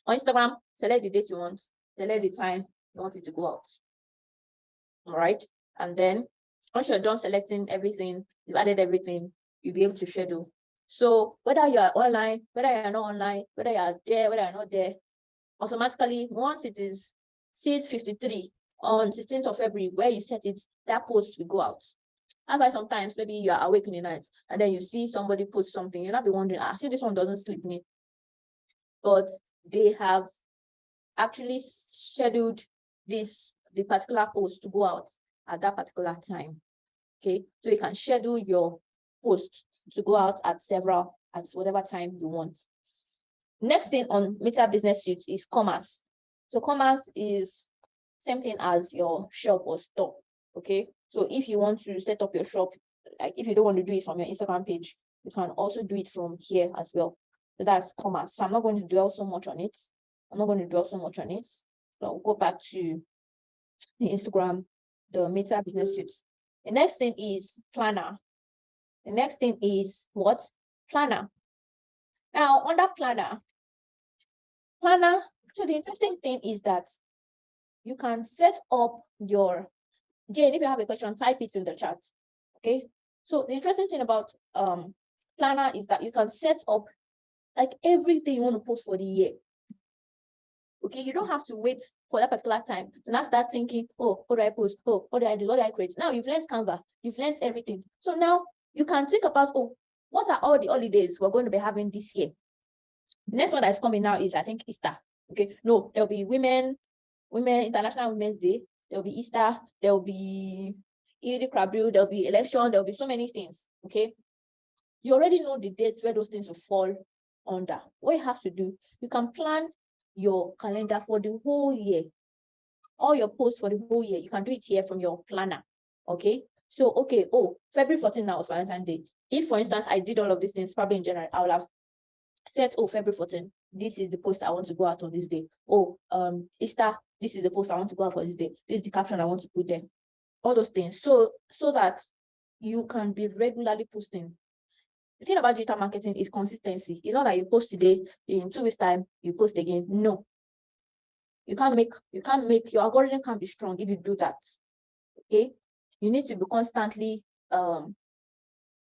On Instagram, select the date you want, select the time you want it to go out. All right, and then once you're done selecting everything, you've added everything, you'll be able to schedule. So whether you are online, whether you are not online, whether you are there, whether you are not there, automatically, once it is 6:53 on 16th of February, where you set it, that post will go out. That's why sometimes maybe you are awake in the night and then you see somebody post something, you'll not be wondering, see, this one doesn't sleep me. But they have actually scheduled the particular post to go out at that particular time. Okay, so you can schedule your post to go out at whatever time you want. Next thing on Meta Business Suite is commerce. So commerce is same thing as your shop or store. Okay, so if you want to set up your shop, like if you don't want to do it from your Instagram page, you can also do it from here as well. So that's commerce. So I'm not going to dwell so much on it. So I'll go back to the Instagram, the Meta Business Suite. The next thing is planner. The next thing is what? Planner. Now, under planner, so the interesting thing is that you can set up your, Jane, if you have a question, type it in the chat. Okay. So the interesting thing about planner is that you can set up like everything you want to post for the year. Okay, you don't have to wait for that particular time to now start thinking, oh, what do I post? Oh, what do I do? What do I create? Now you've learned Canva, you've learned everything. So now you can think about, oh, what are all the holidays we're going to be having this year? The next one that's coming now is, I think, Easter. Okay, no, there'll be International Women's Day, there'll be Easter, there'll be Eid al-Kabir, there'll be election, there'll be so many things. Okay, you already know the dates where those things will fall under. What you have to do, you can plan your calendar for the whole year. All your posts for the whole year, you can do it here from your planner. Okay, so okay, oh, February 14th now is Valentine's Day. If, for instance, I did all of these things probably in January, I will have set, oh, February 14th, this is the post I want to go out on this day. Oh, Easter, this is the post I want to go out for this day. This is the caption I want to put there. All those things. So that you can be regularly posting. The thing about digital marketing is consistency. It's not that you post today, in 2 weeks' time, you post again. No. You can't make your algorithm can't be strong if you do that. Okay. You need to be constantly in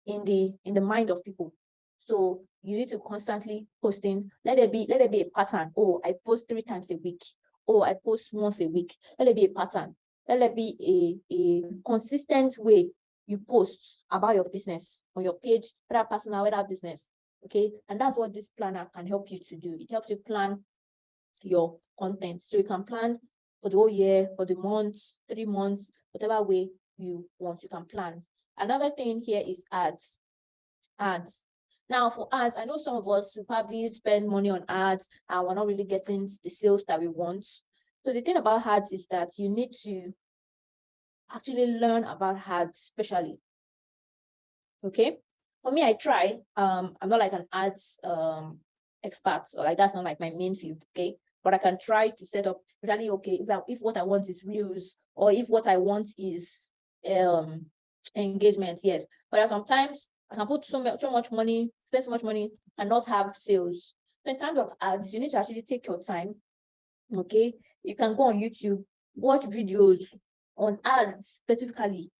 the mind of people. So you need to constantly posting. Let it be a pattern. Oh, I post 3 times a week. Oh, I post once a week. Let it be a pattern. Let it be a consistent way you post about your business on your page, whether personal, whether business. Okay, and that's what this planner can help you to do. It helps you plan your content. So you can plan for the whole year, for the months, 3 months, whatever way you want, you can plan. Another thing here is ads. Now for ads, I know some of us will probably spend money on ads and we're not really getting the sales that we want. So the thing about ads is that you need to actually learn about ads specially. Okay, for me, I try. I'm not like an ads expert, or like that's not like my main field. Okay, but I can try to set up really. Okay, if what I want is reels, or if what I want is engagement, yes. But sometimes I can put so much money, spend so much money, and not have sales. So in terms of ads, you need to actually take your time. Okay, you can go on YouTube, watch videos on ads specifically.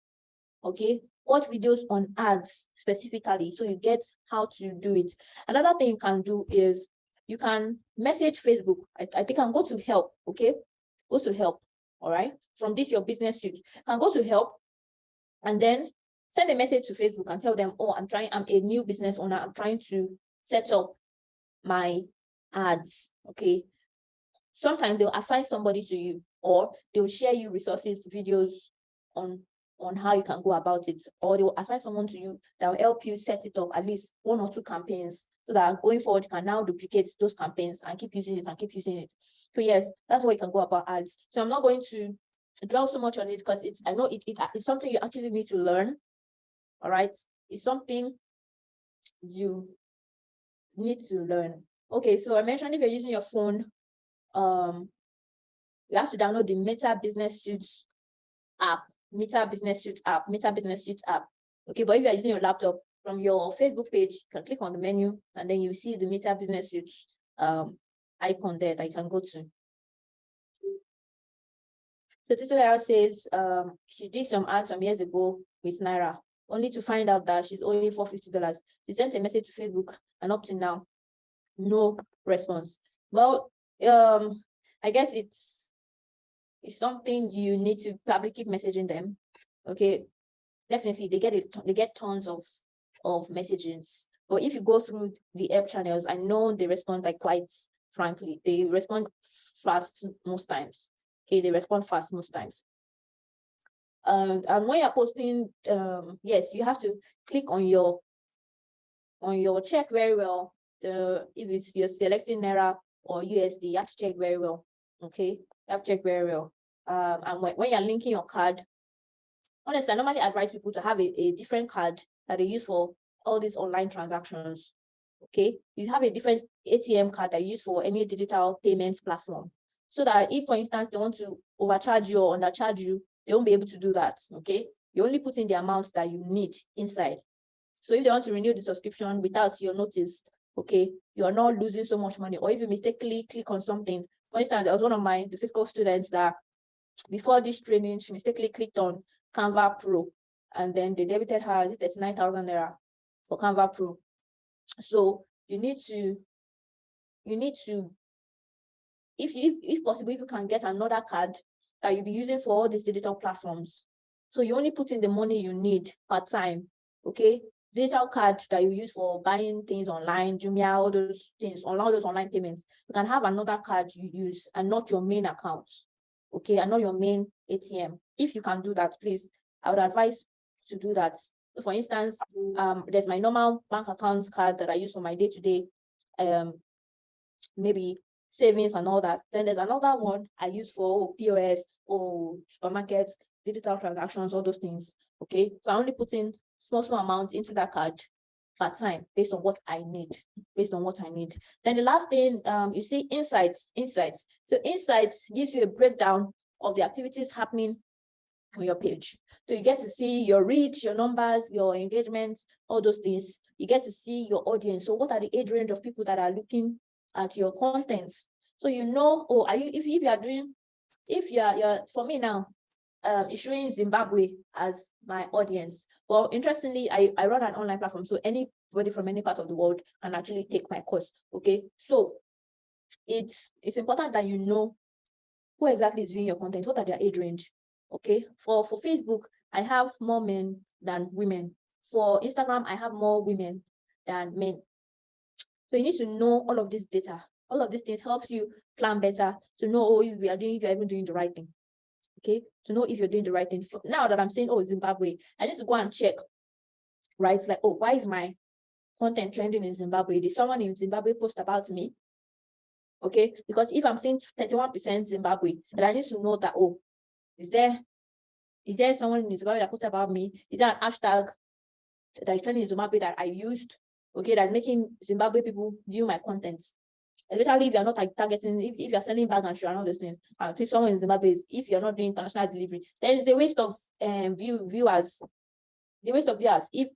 Okay, watch videos on ads specifically, so you get how to do it. Another thing you can do is you can message Facebook. I think you can go to help. Okay, go to help. All right, from this your business suite, you can go to help and then send a message to Facebook and tell them, oh, I'm a new business owner, I'm trying to set up my ads. Okay, sometimes they'll assign somebody to you, or they'll share you resources, videos on how you can go about it, or they'll assign someone to you that will help you set it up, at least 1 or 2 campaigns, so that going forward you can now duplicate those campaigns and keep using it. So yes, that's what you can go about ads. So I'm not going to dwell so much on it because I know it's something you actually need to learn. All right, it's something you need to learn. Okay, so I mentioned if you're using your phone, you have to download the Meta Business Suite app. Okay, but if you are using your laptop, from your Facebook page, you can click on the menu and then you see the Meta Business Suite icon there that you can go to. So Titular says she did some ads some years ago with Naira. only to find out that she's owing $450. She sent a message to Facebook, and up to now, no response. Well, I guess it's something you need to probably keep messaging them. Okay, definitely they get tons of messages. But if you go through the help channels, I know they respond, like, quite frankly, they respond fast most times. Okay, they respond fast most times. And when you're posting, yes, you have to click on your check very well. If you're selecting Naira or USD, you have to check very well. Okay, you have to check very well. And when you're linking your card, honestly, I normally advise people to have a different card that they use for all these online transactions. Okay, you have a different ATM card that you use for any digital payments platform, so that if, for instance, they want to overcharge you or undercharge you, they won't be able to do that. Okay, you only put in the amount that you need inside. So if they want to renew the subscription without your notice, okay, you're not losing so much money. Or if you mistakenly click on something, for instance, there was one of the physical students that before this training, she mistakenly clicked on Canva Pro, and then they debited her 39,000 Naira for Canva Pro. So you need to, if possible, if you can get another card that you'll be using for all these digital platforms. So you only put in the money you need per time. Okay, digital card that you use for buying things online, Jumia, all those things, all those online payments. You can have another card you use and not your main account. Okay, and not your main ATM. If you can do that, please, I would advise to do that. So for instance, there's my normal bank account card that I use for my day-to-day, maybe savings and all that. Then there's another one I use for POS or supermarkets, digital transactions, all those things. Okay, so I only put in small amounts into that card per time based on what I need. Then the last thing, you see insights. So insights gives you a breakdown of the activities happening on your page. So you get to see your reach, your numbers, your engagements, all those things. You get to see your audience. So what are the age range of people that are looking at your contents? So you know, or if you are doing, if you're for me now, it's showing Zimbabwe as my audience. Well, interestingly, I run an online platform, so anybody from any part of the world can actually take my course. Okay, so it's important that you know who exactly is viewing your content, what are their age range. Okay, for Facebook, I have more men than women. For Instagram, I have more women than men. So you need to know all of this data. All of these things helps you plan better, to know if you're even doing the right thing. Okay, to know if you're doing the right thing. Now that I'm saying, oh, Zimbabwe, I need to go and check, right? It's like, oh, why is my content trending in Zimbabwe? Did someone in Zimbabwe post about me? Okay, because if I'm saying 31% Zimbabwe, then I need to know that, oh, is there someone in Zimbabwe that posted about me? Is there an hashtag that is trending in Zimbabwe that I used? Okay, that's making Zimbabwe people view my content. Especially if you're not targeting, if you're selling bag and shoe and all those things. If someone in Zimbabwe, if you're not doing international delivery, then it's a waste of viewers. The waste of viewers. If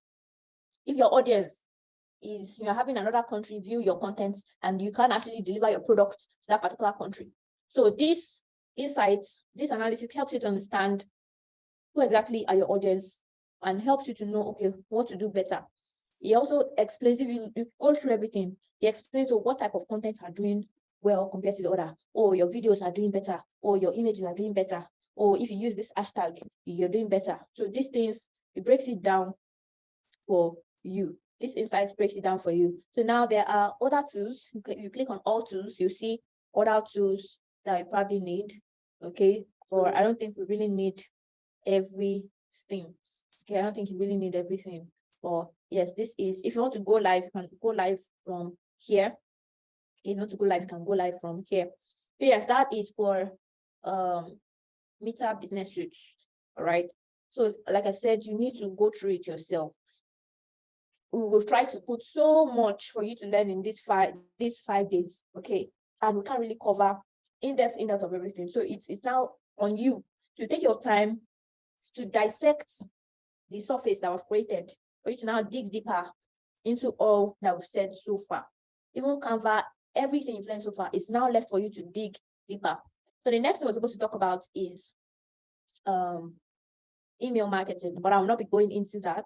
your audience is, you're having another country view your content and you can't actually deliver your product to that particular country. So this insights, this analysis helps you to understand who exactly are your audience and helps you to know, okay, what to do better. He also explains, if you go through everything, he explains what type of content are doing well compared to the other. Or your videos are doing better, or your images are doing better, or if you use this hashtag, you're doing better. So these things, it breaks it down for you. This insights breaks it down for you. So now there are other tools. You click on all tools, you see other tools that you probably need. Okay, or I don't think we really need everything. Okay, I don't think you really need everything. Or yes, this is, if you want to go live, you can go live from here. If you want to go live, you can go live from here. So yes, that is for Meta Business Suite. All right. So like I said, you need to go through it yourself. We've tried to put so much for you to learn in these 5 days. Okay, and we can't really cover in-depth of everything. So it's now on you to take your time to dissect the surface that was created, for you to now dig deeper into all that we've said so far. Even Canva, everything you've learned so far is now left for you to dig deeper. So the next thing we're supposed to talk about is email marketing, but I'll not be going into that.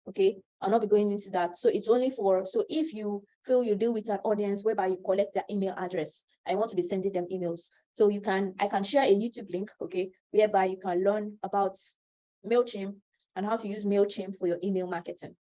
Okay, I'll not be going into that. So it's only for, so if you feel you deal with an audience whereby you collect their email address, I want to be sending them emails. So I can share a YouTube link, okay, whereby you can learn about MailChimp and how to use MailChimp for your email marketing.